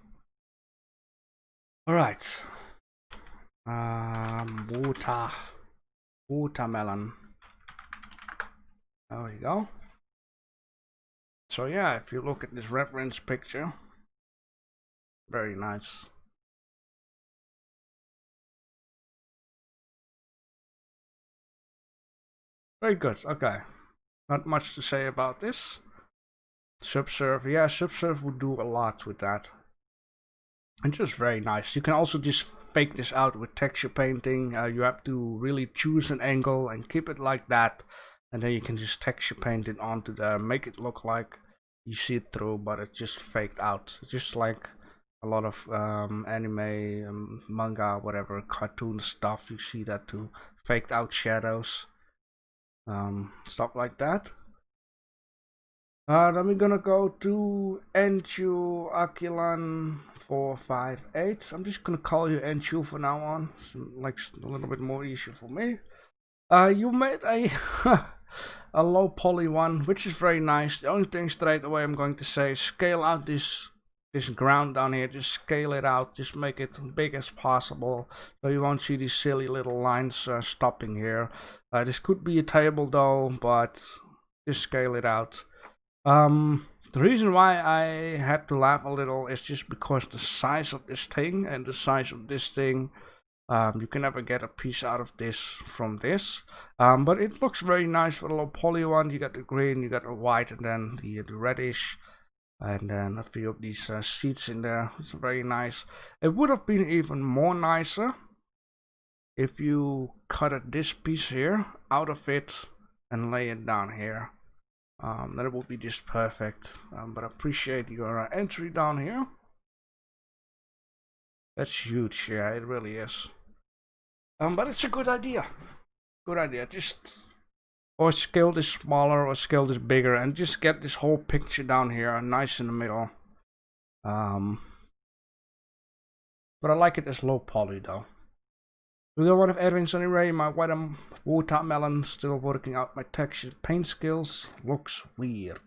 Alright. Watermelon. There we go. So yeah, if you look at this reference picture, very nice. Very good. Okay, not much to say about this. Subsurf, yeah, Subsurf would do a lot with that. And just very nice. You can also just fake this out with texture painting. You have to really choose an angle and keep it like that, and then you can just texture paint it onto there, make it look like you see it through, but it's just faked out. It's just like a lot of anime, manga, whatever, cartoon stuff. You see that too, faked out shadows, stuff like that. Then we're gonna go to Enchu Akilan 458. I'm just gonna call you Enchu for now on. It's like a little bit more easier for me. You made a a low poly one, which is very nice. The only thing straight away I'm going to say is scale out this ground down here. Just scale it out. Just make it big as possible, so you won't see these silly little lines stopping here. This could be a table though, but just scale it out. The reason why I had to laugh a little is just because the size of this thing and the size of this thing. You can never get a piece out of this from this, but it looks very nice for the low poly one. You got the green, you got the white, and then the reddish. And then a few of these seats in there. It's very nice. It would have been even more nicer if you cut this piece here out of it and lay it down here. That would be just perfect. But I appreciate your entry down here. That's huge, yeah, it really is. But it's a good idea. Good idea. Just or scale this smaller or scale this bigger and just get this whole picture down here nice in the middle. But I like it as low poly though. We got one of Edwin's anyway, my watermelon, still working out my texture paint skills. Looks weird.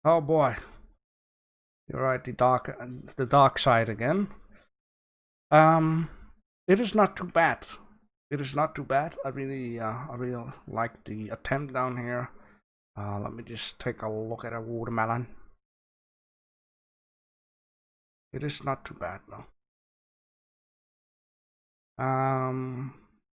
Oh boy. You're right, the dark side again. It is not too bad. It is not too bad. I really like the attempt down here. Let me just take a look at a watermelon. It is not too bad though.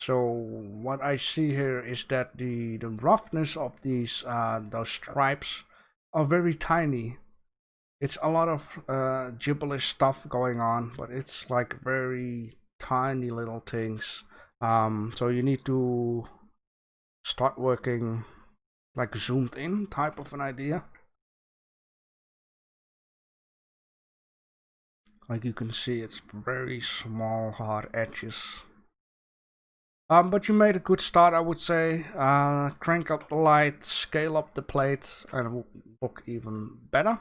So what I see here is that the roughness of these those stripes are very tiny. It's a lot of gibberish stuff going on, but it's like very tiny little things. So you need to start working like zoomed in type of an idea. Like you can see, it's very small hard edges. But you made a good start, I would say. Crank up the light, scale up the plate, and it will look even better.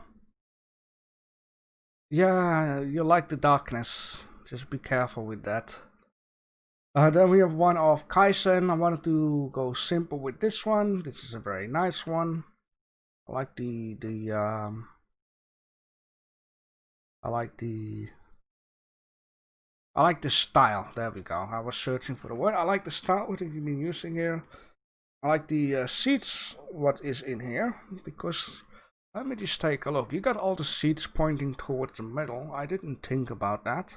Yeah, you like the darkness. Just be careful with that. Then we have one of Kaizen. I wanted to go simple with this one. This is a very nice one. I like I like the style. There we go. I was searching for the word. I like the style. What have you been using here? I like the seats. What is in here? Because let me just take a look. You got all the seats pointing towards the middle. I didn't think about that.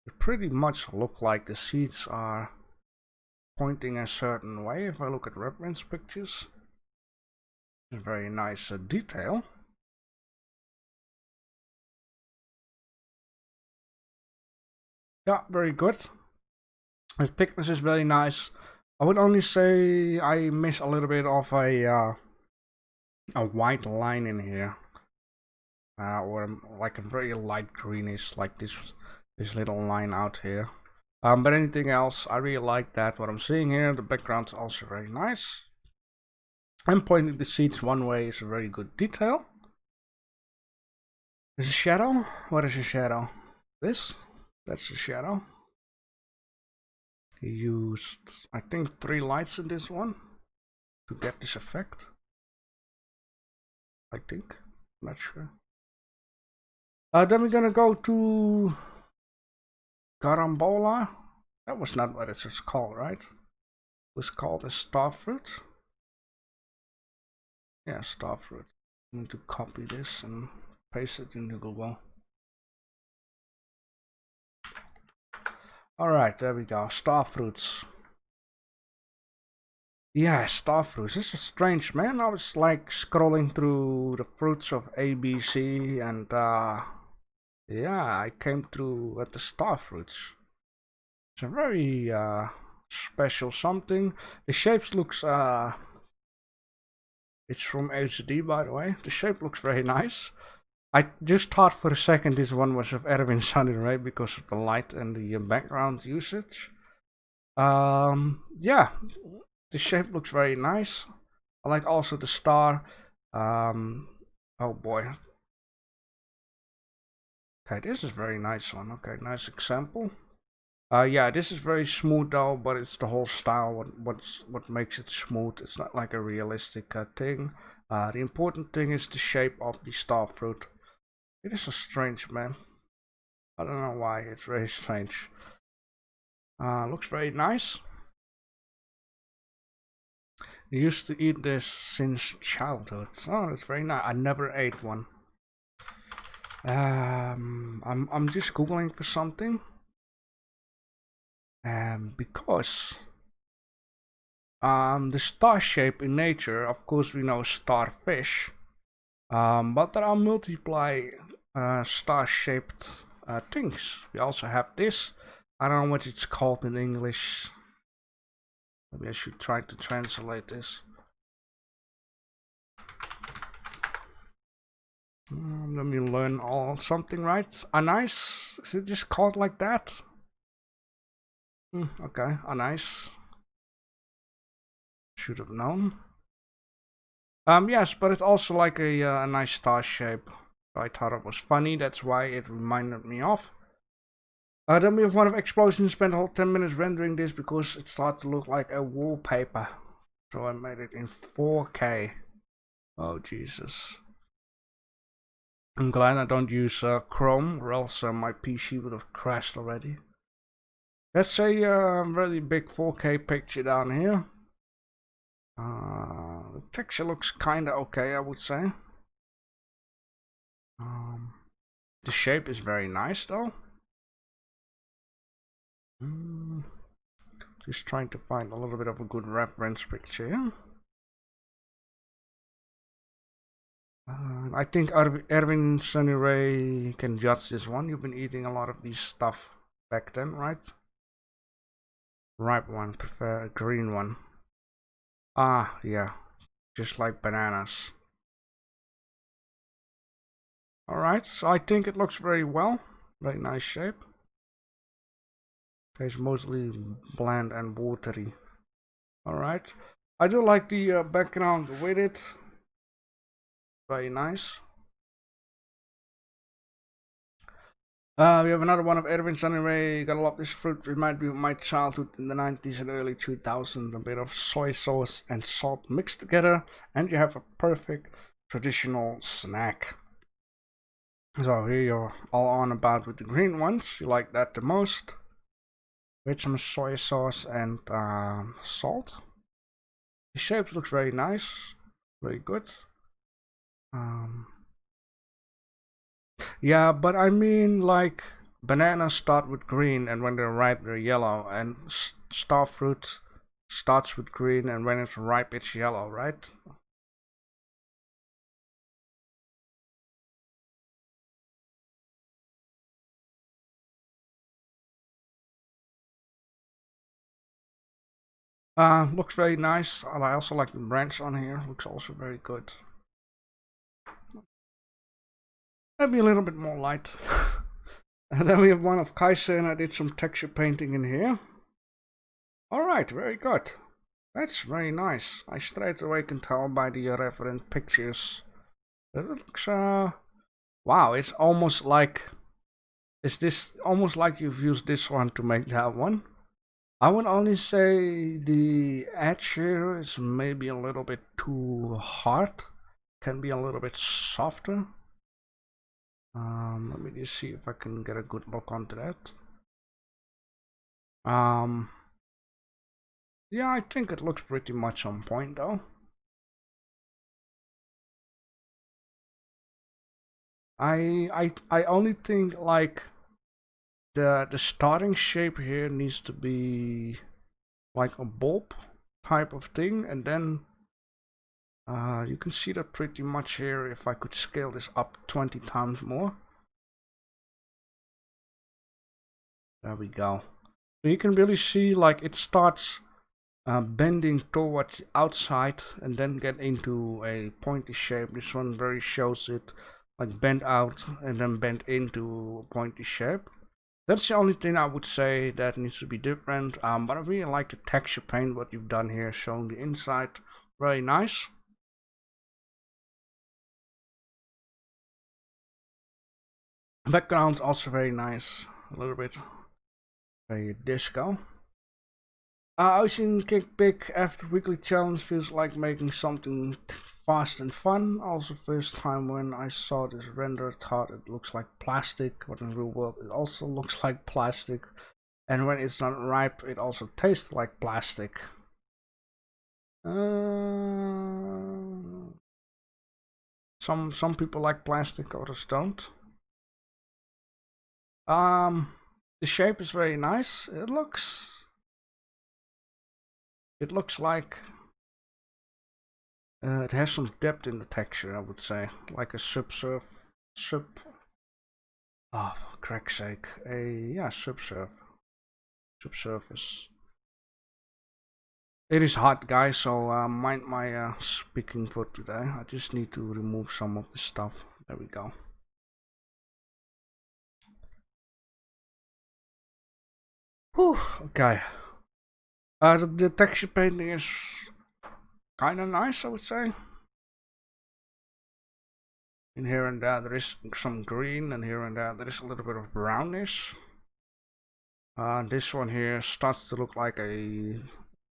It pretty much look like the seats are pointing a certain way. If I look at reference pictures, it's a very nice detail. Yeah, very good. The thickness is very nice. I would only say I miss a little bit of a white line in here, or like a very light greenish, like this little line out here. But anything else, I really like that. What I'm seeing here, the background's also very nice. And pointing the seats one way is a very good detail. There's a shadow. What is a shadow? This. That's the shadow. He used, I think, 3 lights in this one to get this effect. I think. I'm not sure. Then we're gonna go to Carambola. That was not what it was called, right? It was called a starfruit. Yeah, starfruit. I need to copy this and paste it into Google. Alright, there we go. Starfruits. Yeah, starfruits. This is strange, man. I was like scrolling through the fruits of ABC and yeah, I came through at the starfruits. It's a very special something. The shapes looks it's from HD, by the way. The shape looks very nice. I just thought for a second this one was of Erwin Sunny, right? Because of the light and the background usage. Yeah, the shape looks very nice. I like also the star. Oh boy. Okay, this is very nice one. Okay, nice example. Yeah, this is very smooth though, but it's the whole style what makes it smooth. It's not like a realistic thing. The important thing is the shape of the starfruit. It is so strange, man. I don't know why, it's very strange. Looks very nice. I used to eat this since childhood. Oh, that's very nice. I never ate one. I'm just googling for something. Because the star shape in nature, of course we know starfish. But there are multiply star-shaped things. We also have this. I don't know what it's called in English. Maybe I should try to translate this. Let me learn something, right? A nice. Is it just called like that? Okay, a nice. Should have known. Yes, but it's also like a nice star shape. I thought it was funny. That's why it reminded me of. Then we have one of explosions. Spent a whole 10 minutes rendering this because it started to look like a wallpaper. So I made it in 4K. Oh Jesus! I'm glad I don't use Chrome, or else my PC would have crashed already. That's a really big 4K picture down here. The texture looks kinda okay, I would say. The shape is very nice though. Just trying to find a little bit of a good reference picture here. I think Erwin Sunny Ray can judge this one. You've been eating a lot of these stuff back then, right? Ripe one, prefer a green one. Ah, yeah, just like bananas. Alright, so I think it looks very well. Very nice shape. It's mostly bland and watery. Alright, I do like the background with it. Very nice. We have another one of Erwin's anyway. Gotta love this fruit. Remind me of my childhood in the 90s and early 2000s. A bit of soy sauce and salt mixed together, and you have a perfect traditional snack. So here you're all on about with the green ones. You like that the most. With some soy sauce and salt. The shape looks very nice. Very good. Yeah, but I mean, like, bananas start with green and when they're ripe they're yellow, and star fruit starts with green and when it's ripe it's yellow, right? Looks very nice. I also like the branch on here. Looks also very good. Maybe a little bit more light. And then we have one of Kaiser, and I did some texture painting in here. Alright, very good. That's very nice. I straight away can tell by the reference pictures. It looks, wow, it's almost like... Is this almost like you've used this one to make that one? I would only say the edge here is maybe a little bit too hard. Can be a little bit softer. Let me just see if I can get a good look onto that. Yeah, I think it looks pretty much on point though. I only think like the starting shape here needs to be like a bulb type of thing, and then you can see that pretty much here if I could scale this up 20 times more. There we go. So you can really see like it starts bending towards the outside and then get into a pointy shape. This one very shows it like bent out and then bent into a pointy shape. That's the only thing I would say that needs to be different. But I really like the texture paint, what you've done here, showing the inside. Very nice. Background also very nice. A little bit very disco. Ocean Kick Big after weekly challenge feels like making something fast and fun. Also first time when I saw this render thought it looks like plastic, but in real world it also looks like plastic. And when it's not ripe it also tastes like plastic. Some people like plastic, others don't. The shape is very nice. It looks like It has some depth in the texture, I would say, like a oh, for crack's sake, subsurface. It is hot, guys, so mind my speaking for today. I just need to remove some of the stuff. There we go. Whew, okay. The texture painting is kind of nice, I would say. In here and there is some green, and here and there is a little bit of brownish. This one here starts to look like a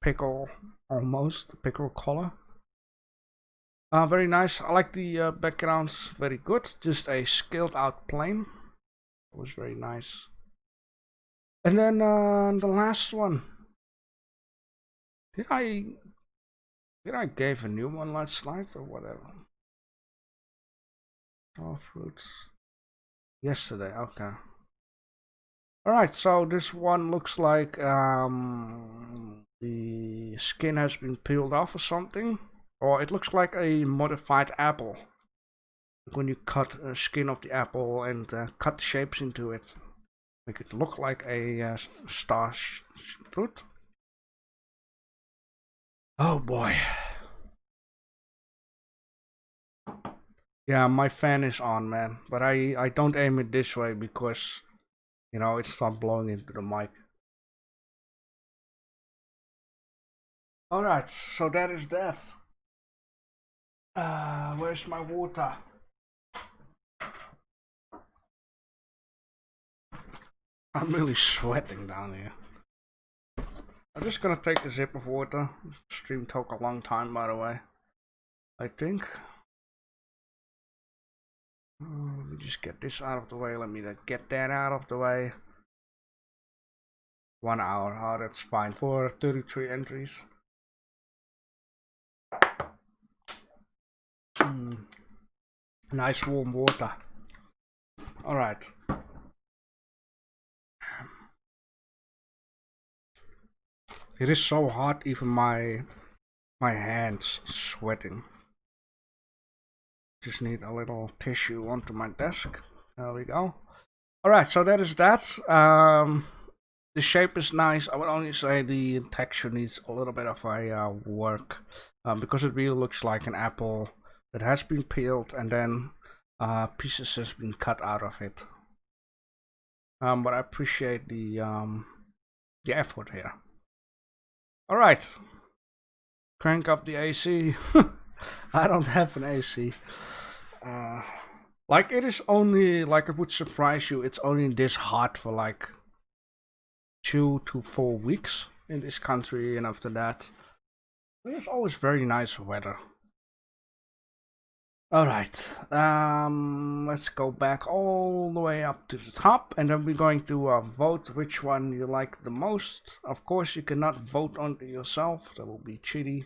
pickle, almost pickle color. Very nice. I like the backgrounds, very good. Just a scaled out plane. It was very nice. And then the last one. Did I give a new one last night or whatever? Oh, fruits. Yesterday, okay. Alright, so this one looks like the skin has been peeled off or something. Or it looks like a modified apple. When you cut the skin of the apple and cut shapes into it. Make it look like a star fruit. Oh boy. Yeah, my fan is on, man. But I don't aim it this way because, you know, it's not blowing into the mic. Alright, so that is that. Where's my water? I'm really sweating down here. I'm just gonna take a sip of water. This stream took a long time, by the way. I think. Let me just get this out of the way. Let me get that out of the way. 1 hour. Oh, that's fine for 33 entries. Nice warm water. Alright. It is so hot, even my hands sweating. Just need a little tissue onto my desk. There we go. Alright, so that is that. The shape is nice. I would only say the texture needs a little bit of a work. Because it really looks like an apple that has been peeled and then pieces has been cut out of it. But I appreciate the effort here. Alright. Crank up the AC. I don't have an AC. Like, it is only, like, it would surprise you, it's only this hot for like 2 to 4 weeks in this country, and after that it's always very nice weather. Alright, let's go back all the way up to the top, and then we're going to vote which one you like the most. Of course, you cannot vote onto yourself, that will be cheaty.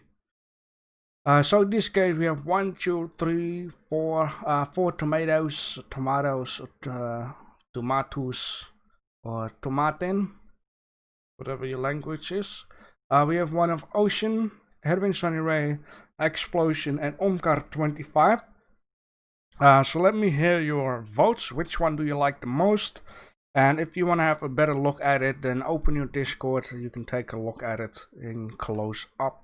So in this case we have 1, 2, 3, 4, 4 tomatoes, tomatoes, or tomaten, whatever your language is. We have one of Ocean, Herwin Sunny Ray, Explosion, and Omkar 25. So let me hear your votes. Which one do you like the most? And if you want to have a better look at it, then open your Discord so you can take a look at it in close up.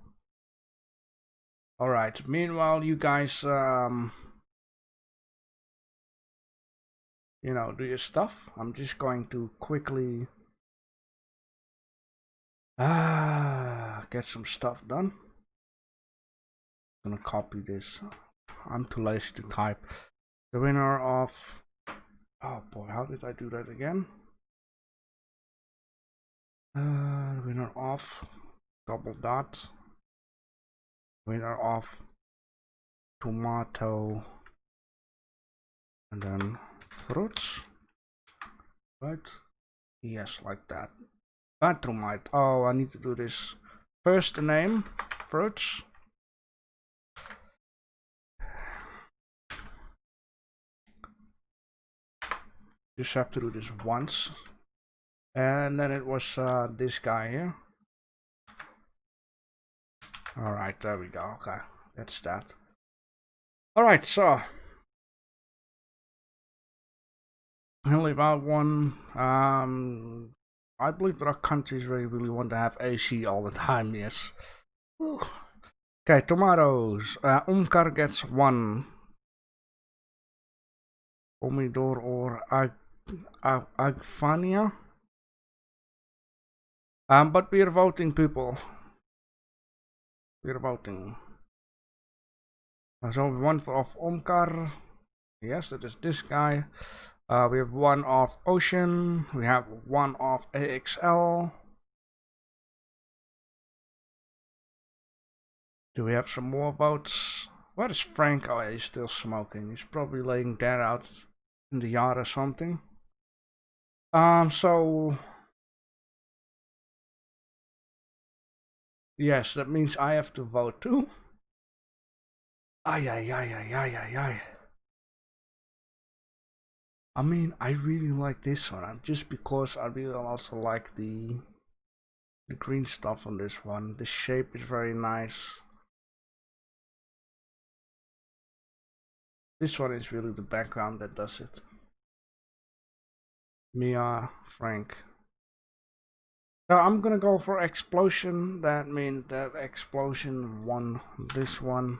Alright, meanwhile you guys, you know, do your stuff. I'm just going to quickly get some stuff done. I'm gonna copy this. I'm too lazy to type. The winner of... Oh boy, how did I do that again? The winner of... Double dot. Winner of tomato, and then fruits, right? Yes, like that. That tomato. Oh, I need to do this. First the name, fruits. Just have to do this once, and then it was this guy here. Alright, there we go. Okay, that's that. Alright, so only about one. I believe there are countries where you really want to have AC all the time, yes. Whew. Okay, tomatoes. Omkar gets 1. Pomidor or Agfania. But we are voting, people. We are voting. So 1 of Omkar. Yes, that is this guy. We have 1 of Ocean. We have 1 of AXL. Do we have some more votes? Where is Frank? Oh, yeah, he's still smoking. He's probably laying dead out in the yard or something. So yes, that means I have to vote too. Ay. I mean, I really like this one, just because I really also like the green stuff on this one. The shape is very nice. This one is really the background that does it. Mia, Frank. So I'm gonna go for explosion. That means that explosion won this one.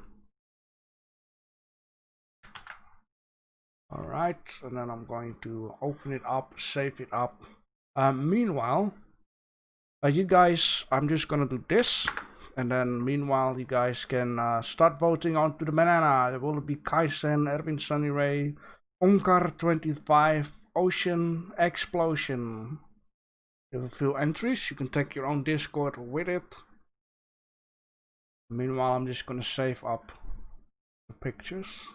Alright, and then I'm going to open it up, save it up. Meanwhile, you guys, I'm just gonna do this, and then meanwhile you guys can start voting onto the banana. There will be Kaisen, Erwin Sunny Ray, Omkar 25, Ocean, Explosion. You have a few entries. You can take your own Discord with it. Meanwhile, I'm just gonna save up the pictures.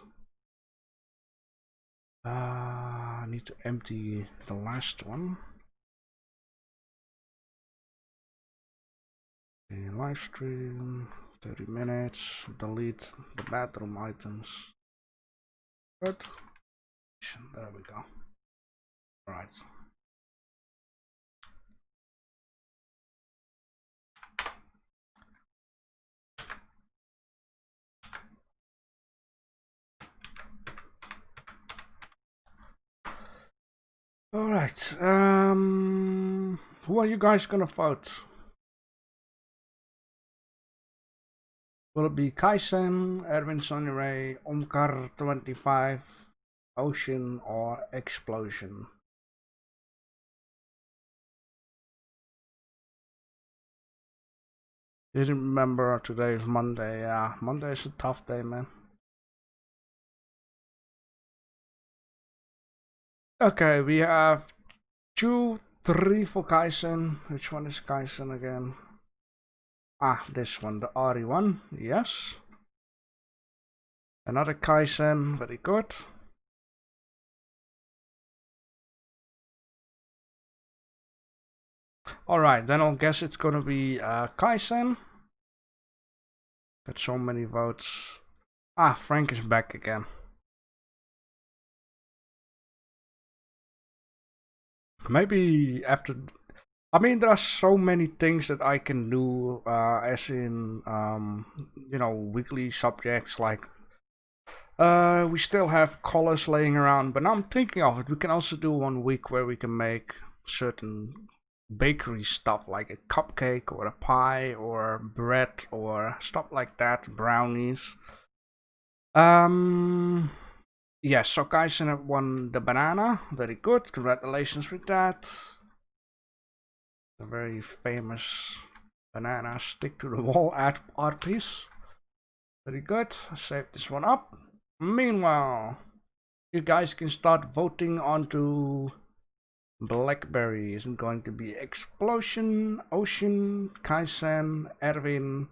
I need to empty the last one. Okay, live stream, 30 minutes, delete the bathroom items. Good. There we go. Right. Alright, who are you guys gonna vote? Will it be Kaisen, Erwin Sunny Ray, Omkar 25, Ocean, or Explosion? Didn't remember today is Monday. Yeah, Monday is a tough day, man. Okay, we have 2, 3 for Kaisen. Which one is Kaisen again? Ah, this one, the Ari one. Yes. Another Kaisen, very good. Alright, then I'll guess it's gonna be Kaisen. Got so many votes. Ah, Frank is back again. Maybe after... I mean, there are so many things that I can do, as in, you know, weekly subjects, like... we still have colors laying around, but now I'm thinking of it. We can also do 1 week where we can make certain bakery stuff, like a cupcake or a pie or bread or stuff like that, brownies. Yes, so Kaisen have won the banana. Very good. Congratulations with that. A very famous banana stick to the wall art piece. Very good. Save this one up. Meanwhile, you guys can start voting onto Blackberry. Isn't going to be Explosion, Ocean, Kaisen, Erwin,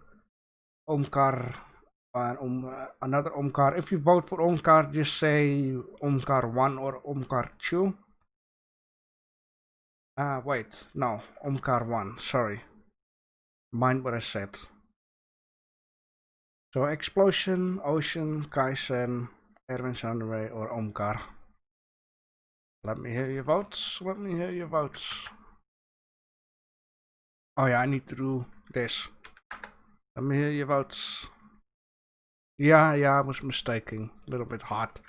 Omkar, and another Omkar. If you vote for Omkar, just say Omkar 1 or Omkar 2. Wait, no, Omkar 1, sorry. Mind what I said. So Explosion, Ocean, Kaisen, Erwin Sandray, or Omkar. Let me hear your votes. Let me hear your votes. Oh yeah, I need to do this. Let me hear your votes. Yeah, I was mistaken. A little bit hot.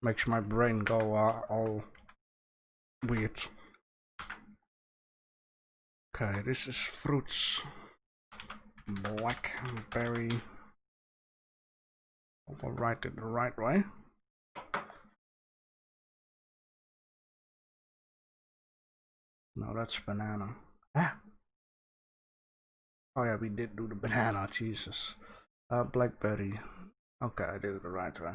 Makes my brain go all weird. Okay, this is fruits. Blackberry. I'll write it the right way. No, that's banana. Ah. Oh yeah, we did do the banana, Jesus. Blackberry. Okay, I did it the right way.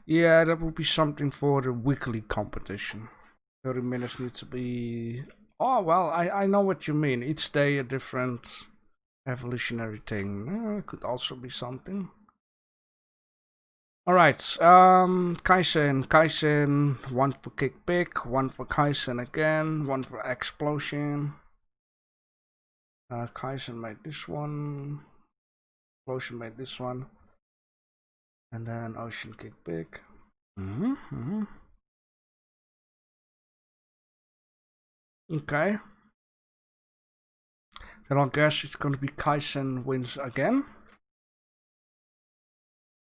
Yeah, that would be something for the weekly competition. 30 minutes needs to be... Oh, well, I know what you mean. Each day a different evolutionary thing. Could also be something. Alright, Kaizen, one for kick pick, one for Kaizen again, one for explosion. Kaizen made this one, explosion made this one, and then ocean kick pick. Okay. Then I'll guess it's gonna be Kaizen wins again.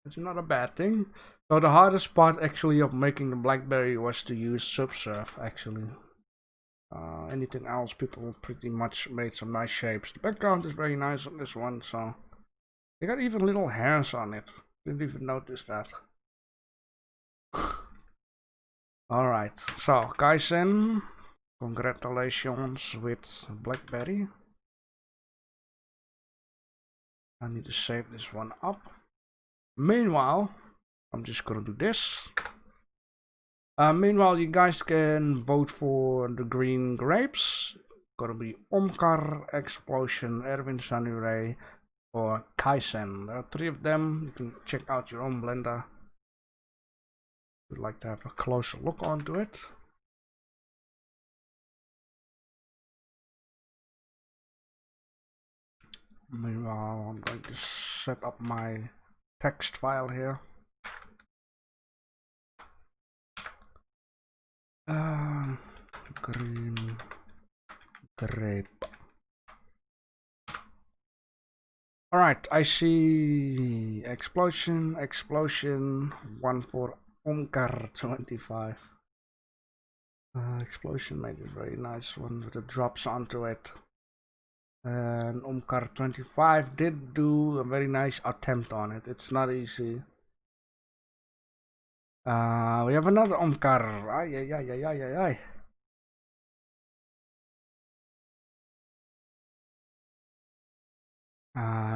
It's not a bad thing. So the hardest part actually of making the Blackberry was to use Subsurf actually. Anything else, people pretty much made some nice shapes. The background is very nice on this one, so they got even little hairs on it. Didn't even notice that. Alright, so Kaizen, congratulations with Blackberry. I need to save this one up. Meanwhile, I'm just gonna do this. Meanwhile, you guys can vote for the green grapes. Gonna be Omkar, Explosion, Erwin Sanuray, or Kaizen. There are 3 of them. You can check out your own Blender. Would like to have a closer look onto it. Meanwhile, I'm going to set up my text file here. Green grape. Alright, I see explosion, one for Omkar 25. Explosion made a very nice one with the drops onto it. And Omkar 25 did do a very nice attempt on it. It's not easy. We have another Omkar. Ay.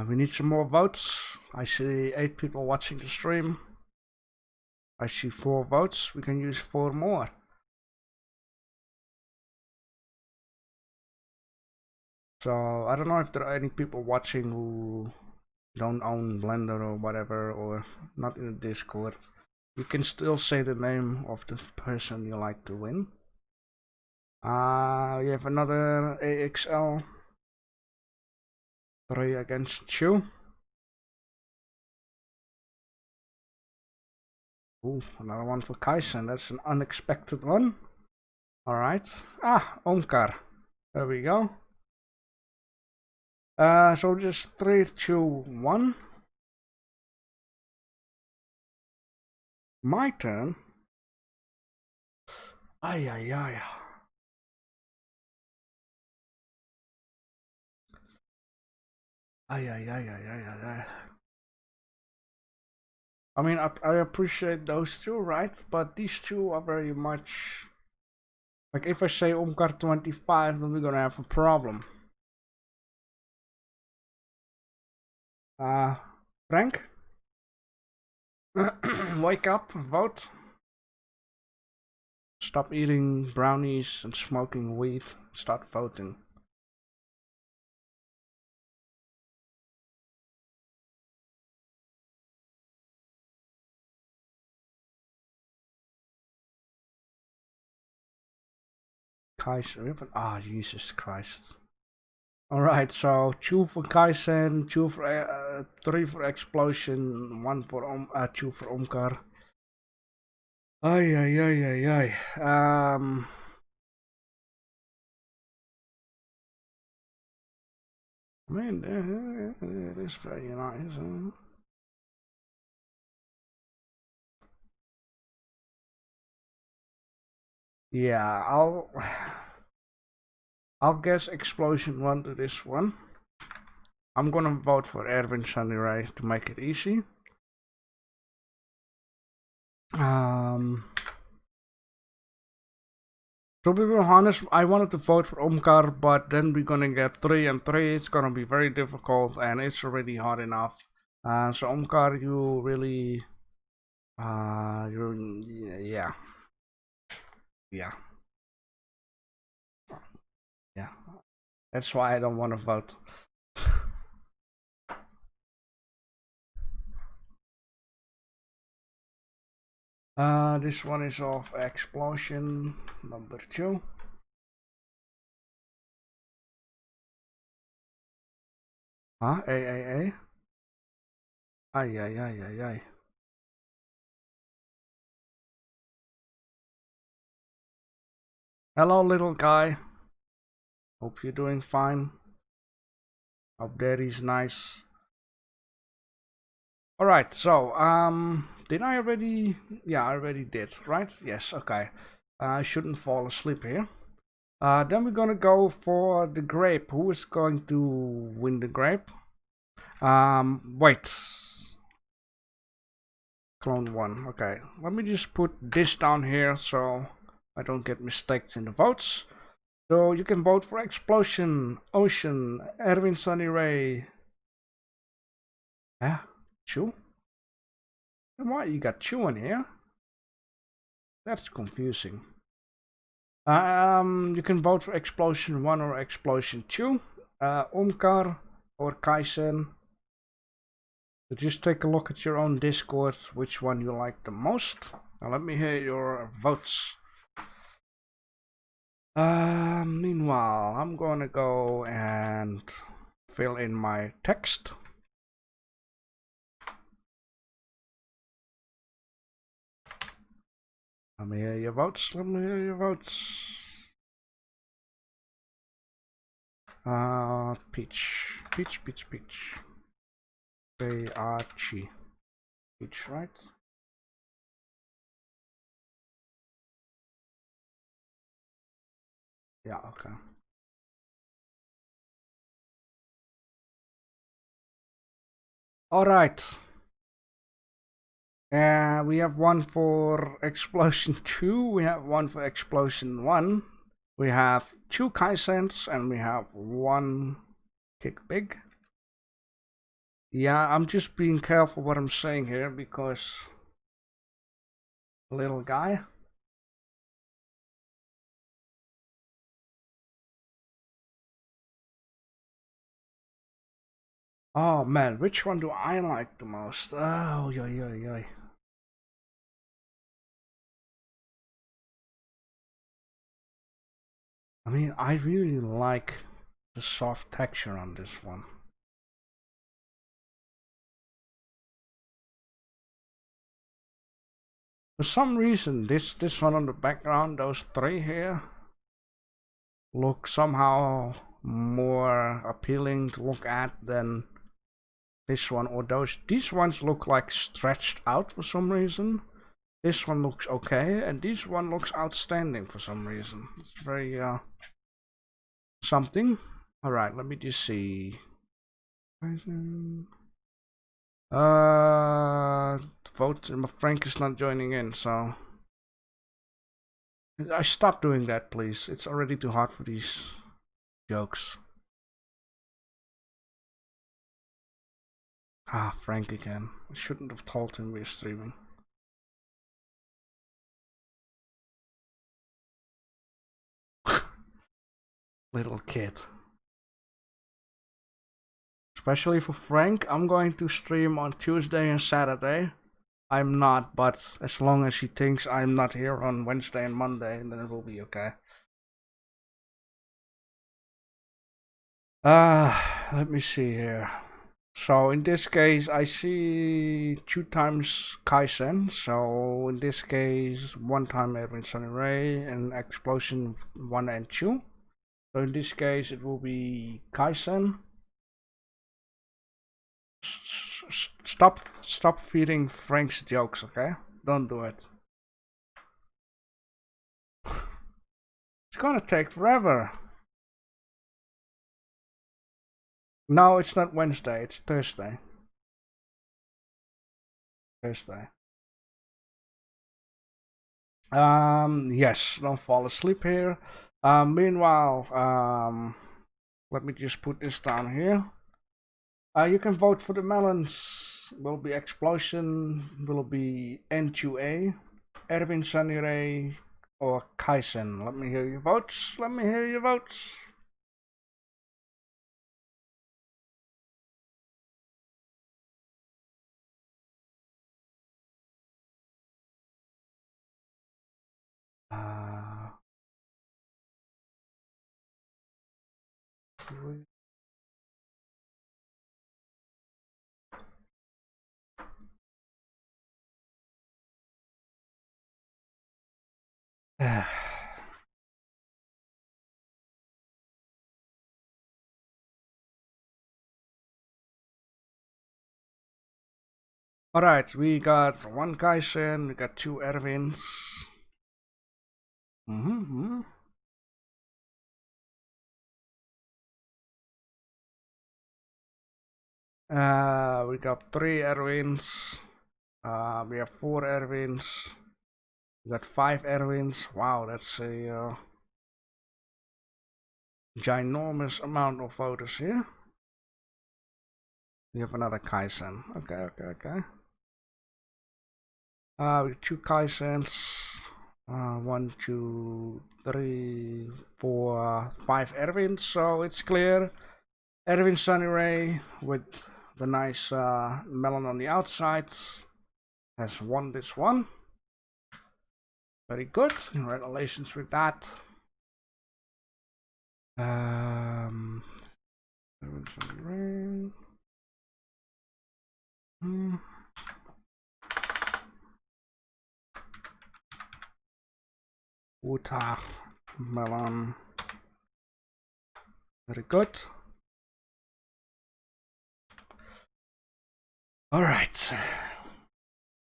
We need some more votes. I see 8 people watching the stream. I see 4 votes. We can use 4 more. So I don't know if there are any people watching who don't own Blender or whatever, or not in the Discord. You can still say the name of the person you like to win. We have another AXL. 3 against you. Ooh, another one for Kaizen. That's an unexpected one. Alright. Omkar. There we go. So just 3, 2, 1. My turn. Ay. I mean, I appreciate those 2, right? But these 2 are very much... Like, if I say Omkar 25, then we're gonna have a problem. Frank? Wake up, vote. Stop eating brownies and smoking weed. Start voting. Kaizen. Jesus Christ. Alright, so 2 for Kaizen, 2 for 3 for Explosion, 1 for 2 for Omkar. Ay. I mean, it is very nice. Yeah, I'll guess Explosion 1 to this one. I'm gonna vote for Erwin Sunny to make it easy. To be honest, I wanted to vote for Omkar, but then we're gonna get 3 and 3. It's gonna be very difficult, and it's already hard enough. So Omkar, you really, yeah, yeah. That's why I don't want to vote. This one is of Explosion number 2. Huh? Ay. Ay. Hello, little guy. Hope you're doing fine. Hope daddy's nice. Alright, so, did I already? Yeah, I already did, right? Yes, okay. I shouldn't fall asleep here. Then we're gonna go for the grape. Who is going to win the grape? Wait. Clone 1, okay. Let me just put this down here so I don't get mistakes in the votes. So you can vote for Explosion, Ocean, Erwin Sunny Ray. Yeah, Chew? Why you got Chew in here? That's confusing. You can vote for Explosion 1 or Explosion 2, Omkar or Kaisen. So just take a look at your own Discord, which one you like the most. Now let me hear your votes. Meanwhile, I'm gonna go and fill in my text. Let me hear your votes. Peach. Archie. Peach, right? Yeah, okay. Alright. We have one for Explosion 2, we have one for Explosion 1, we have 2 Kaisens, and we have 1 Kick Big. Yeah, I'm just being careful what I'm saying here because little guy. Oh man, which one do I like the most? Oh, yoy. I mean, I really like the soft texture on this one. For some reason, this one on the background, those 3 here, look somehow more appealing to look at than this one or those. These ones look like stretched out for some reason. This one looks okay, and this one looks outstanding for some reason. It's very something. All right, let me just see. Vote. Frank is not joining in, so I stop doing that, please. It's already too hard for these jokes. Ah, Frank again. I shouldn't have told him we're streaming. Little kid. Especially for Frank, I'm going to stream on Tuesday and Saturday. I'm not, but as long as he thinks I'm not here on Wednesday and Monday, then it will be okay. Let me see here. So in this case, I see 2 times Kaisen. So in this case, 1 time Erwin Sunny Ray and Explosion 1 and 2. So in this case, it will be Kaisen. Stop feeding Frank's jokes, okay? Don't do it. It's gonna take forever. No, it's not Wednesday, it's Thursday. Yes, don't fall asleep here. Meanwhile, let me just put this down here. You can vote for the melons. Will be Explosion, will be N2A, Erwin Sanire, or Kaisen. Let me hear your votes. Let me hear your votes. Alright, we got one Kaisen, we got two Erwins. We got three Erwins. We have four Erwins. We got five Erwins. Wow, that's a ginormous amount of voters here. We have another Kaisen. Okay. We have two Kaisens. 1, 2, 3, 4, 5 Erwins. So it's clear. Erwin Sunny with the nice melon on the outside has won this one. Very good. Congratulations with that. Erwin Sunny. Water melon. Very good. All right.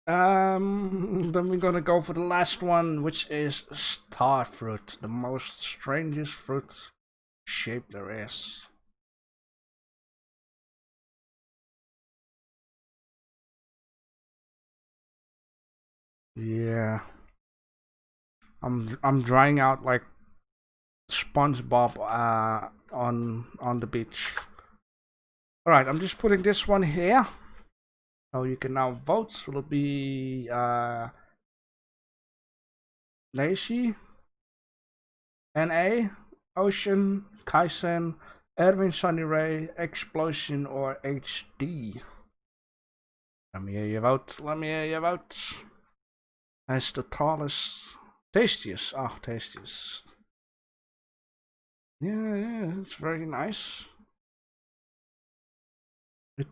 Then we're gonna go for the last one, which is star fruit, the most strangest fruit shape there is. Yeah. I'm drying out like SpongeBob on the beach. Alright, I'm just putting this one here. So you can now vote. Will it be Lacey, NA, Ocean, Kaisen, Erwin Sunny Ray, Explosion, or HD? Let me hear your vote. Let me hear your vote. As the tallest, tastiest. Ah, tastiest. Yeah, it's very nice.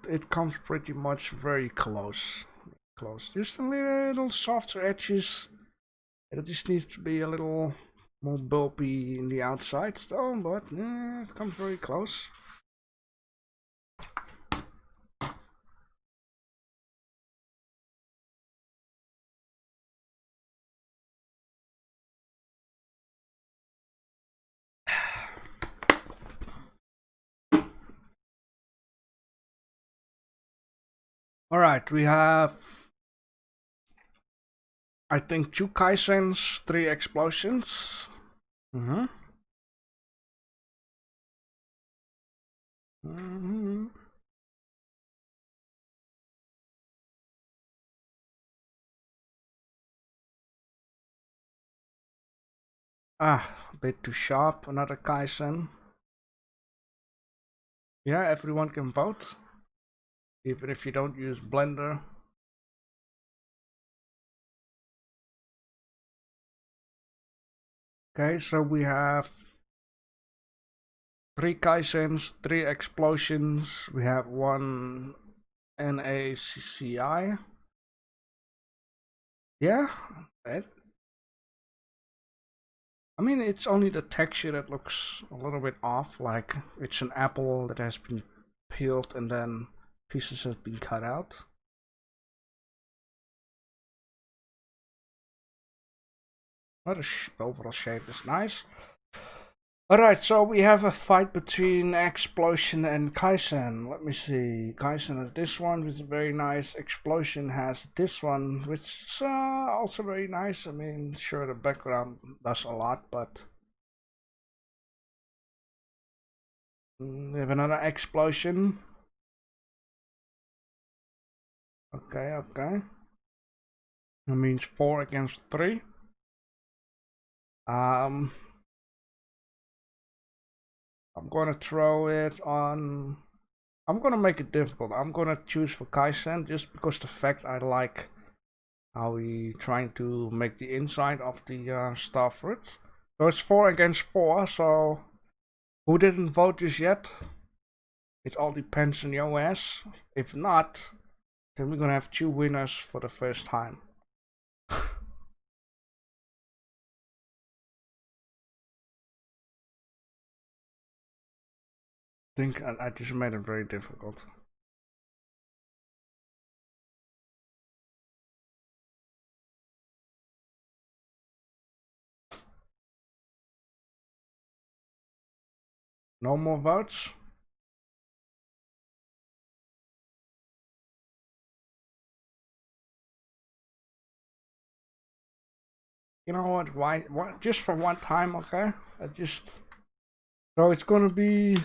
It comes pretty much very close. Just a little softer edges. It just needs to be a little more bulby in the outside though, but yeah, it comes very close. Alright, we have, I think, 2 Kaisens, 3 Explosions. Ah, a bit too sharp, another Kaisen. Yeah, everyone can vote, even if you don't use Blender. Okay, so we have 3 Kaisens, 3 Explosions, we have 1 NACCI. Yeah, I mean, it's only the texture that looks a little bit off, like it's an apple that has been peeled and then pieces have been cut out. But the overall shape is nice. Alright, so we have a fight between Explosion and Kaizen. Let me see. Kaizen has this one, which is very nice. Explosion has this one, which is also very nice. I mean, sure, the background does a lot, but we have another Explosion. Okay, okay. That means 4 against 3. I'm gonna throw it on. I'm gonna make it difficult. I'm gonna choose for Kaizen just because the fact I like how he trying to make the inside of the starfruit. So it's 4 against 4. So who didn't vote just yet? It all depends on your ass. If not, then we're gonna have 2 winners for the first time. I think I just made it very difficult. No more votes? You know what? Why? Just for one time, okay? So it's gonna be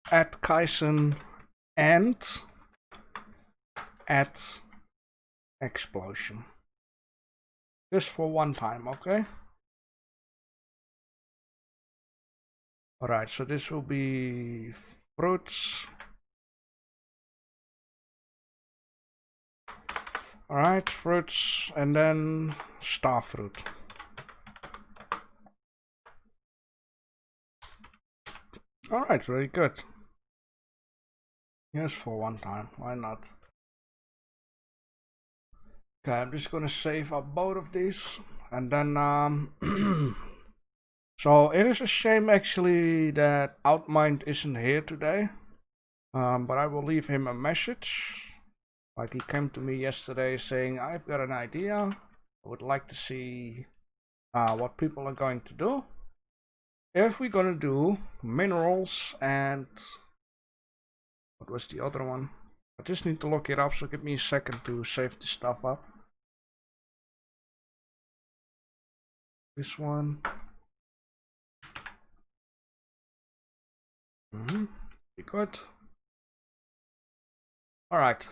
at Kaizen and at Explosion. Just for one time, okay? Alright, so this will be fruits. Alright, fruits and then starfruit. Alright, very good. Yes, for one time, why not? Okay, I'm just gonna save up both of these and then so it is a shame actually that Outmind isn't here today. But I will leave him a message. Like he came to me yesterday saying, I've got an idea. I would like to see what people are going to do. If we're gonna do minerals and what was the other one? I just need to look it up, so give me a second to save this stuff up. This one. Be good. Alright.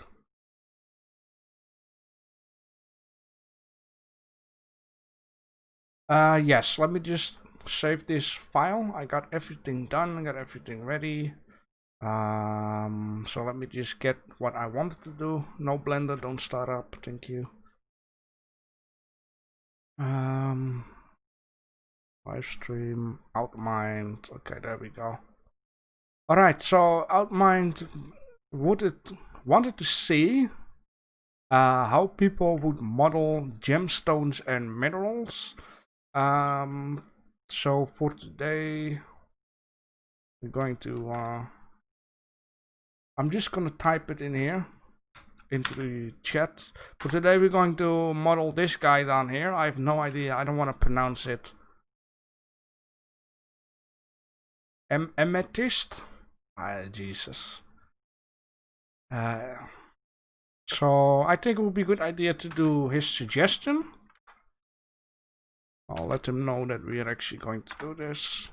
Yes, let me just save this file. I got everything done, I got everything ready. So let me just get what I wanted to do. No Blender, don't start up, thank you. Livestream, Outmind, okay, there we go. Alright, so Outmind wanted to see how people would model gemstones and minerals. So for today, we're going to I'm just gonna type it in here into the chat. For today we're going to model this guy down here. I have no idea, I don't want to pronounce it. Amethyst? Jesus. So I think it would be a good idea to do his suggestion. I'll let him know that we are actually going to do this.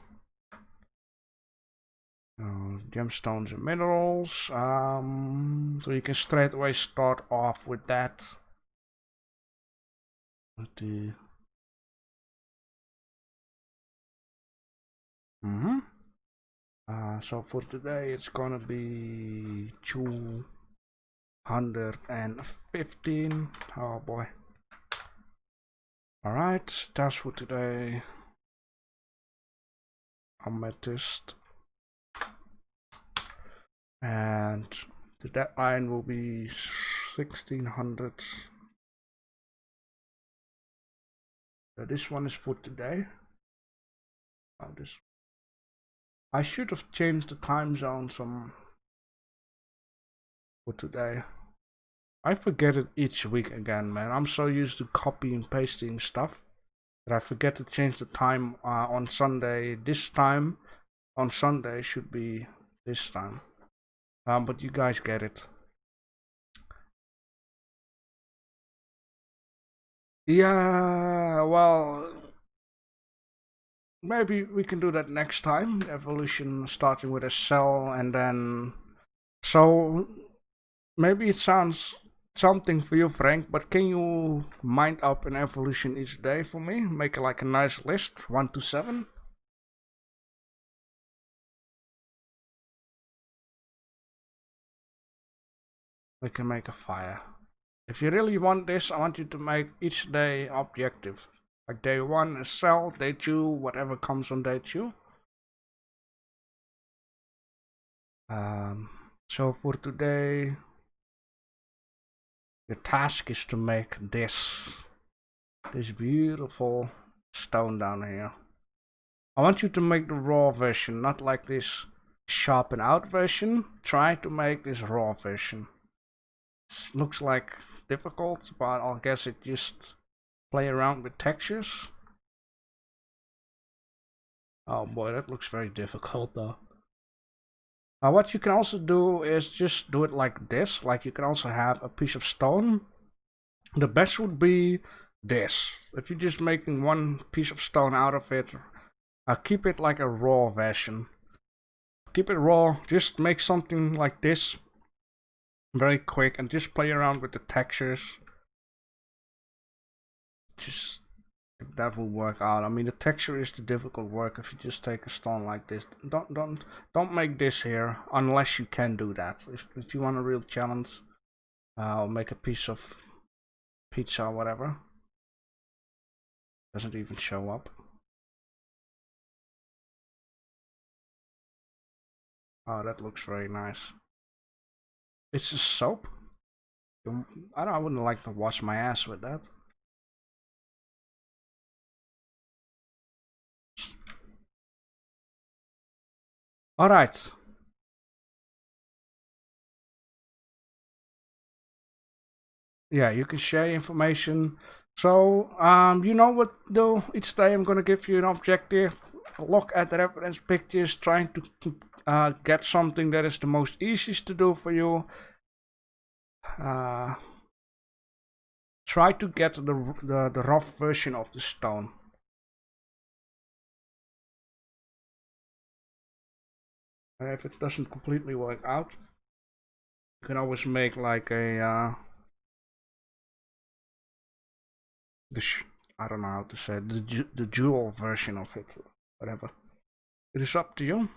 Gemstones and minerals. So you can straight away start off with that. So for today it's gonna be 215. Oh boy. Alright, that's for today. Amethyst. And the deadline will be 1600. So this one is for today. I should have changed the time zone some for today. I forget it each week again, man. I'm so used to copy and pasting stuff that I forget to change the time on Sunday. This time on Sunday should be this time. But you guys get it. Yeah, well, maybe we can do that next time. Evolution starting with a cell and then... So, maybe it sounds something for you, Frank, but can you mind up an evolution each day for me? Make like a nice list, 1 to 7. We can make a fire. If you really want this, I want you to make each day objective. Like day 1 a cell, day 2 whatever comes on day 2. So for today, your task is to make this beautiful stone down here. I want you to make the raw version, not like this sharpen out version. Try to make this raw version. It looks like difficult, but I guess it just play around with textures. Oh boy, that looks very difficult though. What you can also do is just do it like this. Like you can also have a piece of stone. The best would be this. If you're just making one piece of stone out of it, keep it like a raw version. Keep it raw. Just make something like this very quick and just play around with the textures. Just if that will work out. I mean, the texture is the difficult work. If you just take a stone like this, don't make this here unless you can do that. If you want a real challenge, I'll make a piece of pizza or whatever. Doesn't even show up. Oh, that looks very nice. It's a soap. I wouldn't like to wash my ass with that. All right. Yeah, you can share information. So, you know what though? Each day I'm gonna give you an objective. Look at the reference pictures, trying to get something that is the most easiest to do for you. Try to get the rough version of the stone. And if it doesn't completely work out, you can always make like a I don't know how to say it, the dual version of it, whatever. It is up to you.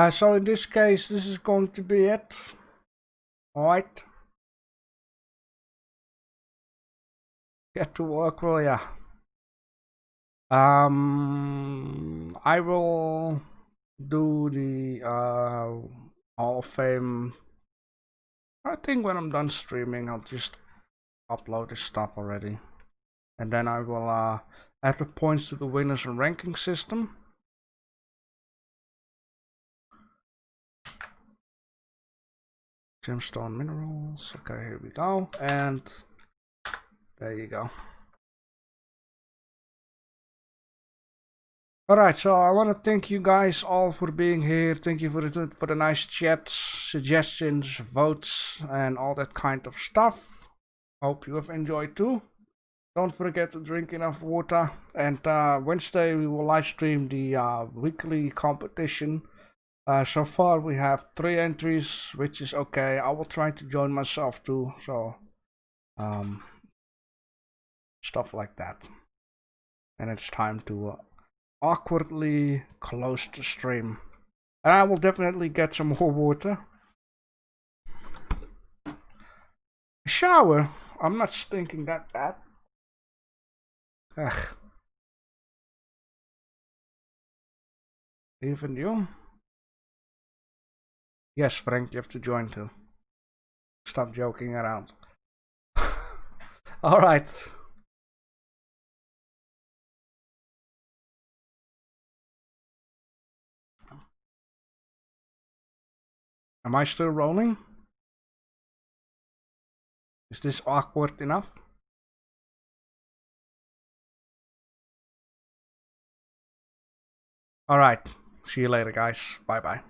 So in this case, this is going to be it. Alright. Get to work, will ya? I will do the Hall of Fame. I think when I'm done streaming, I'll just upload this stuff already. And then I will add the points to the winners and ranking system. Gemstone minerals. Okay, here we go. And there you go. Alright, so I want to thank you guys all for being here. Thank you for the nice chats, suggestions, votes, and all that kind of stuff. Hope you have enjoyed too. Don't forget to drink enough water. And Wednesday we will live stream the weekly competition. So far we have 3 entries, which is okay. I will try to join myself too. So stuff like that. And it's time to awkwardly close the stream. And I will definitely get some more water. Shower. I'm not stinking that bad. Ugh. Even you? Yes, Frank, you have to join too. Stop joking around. Alright. Am I still rolling? Is this awkward enough? Alright, see you later guys, bye bye.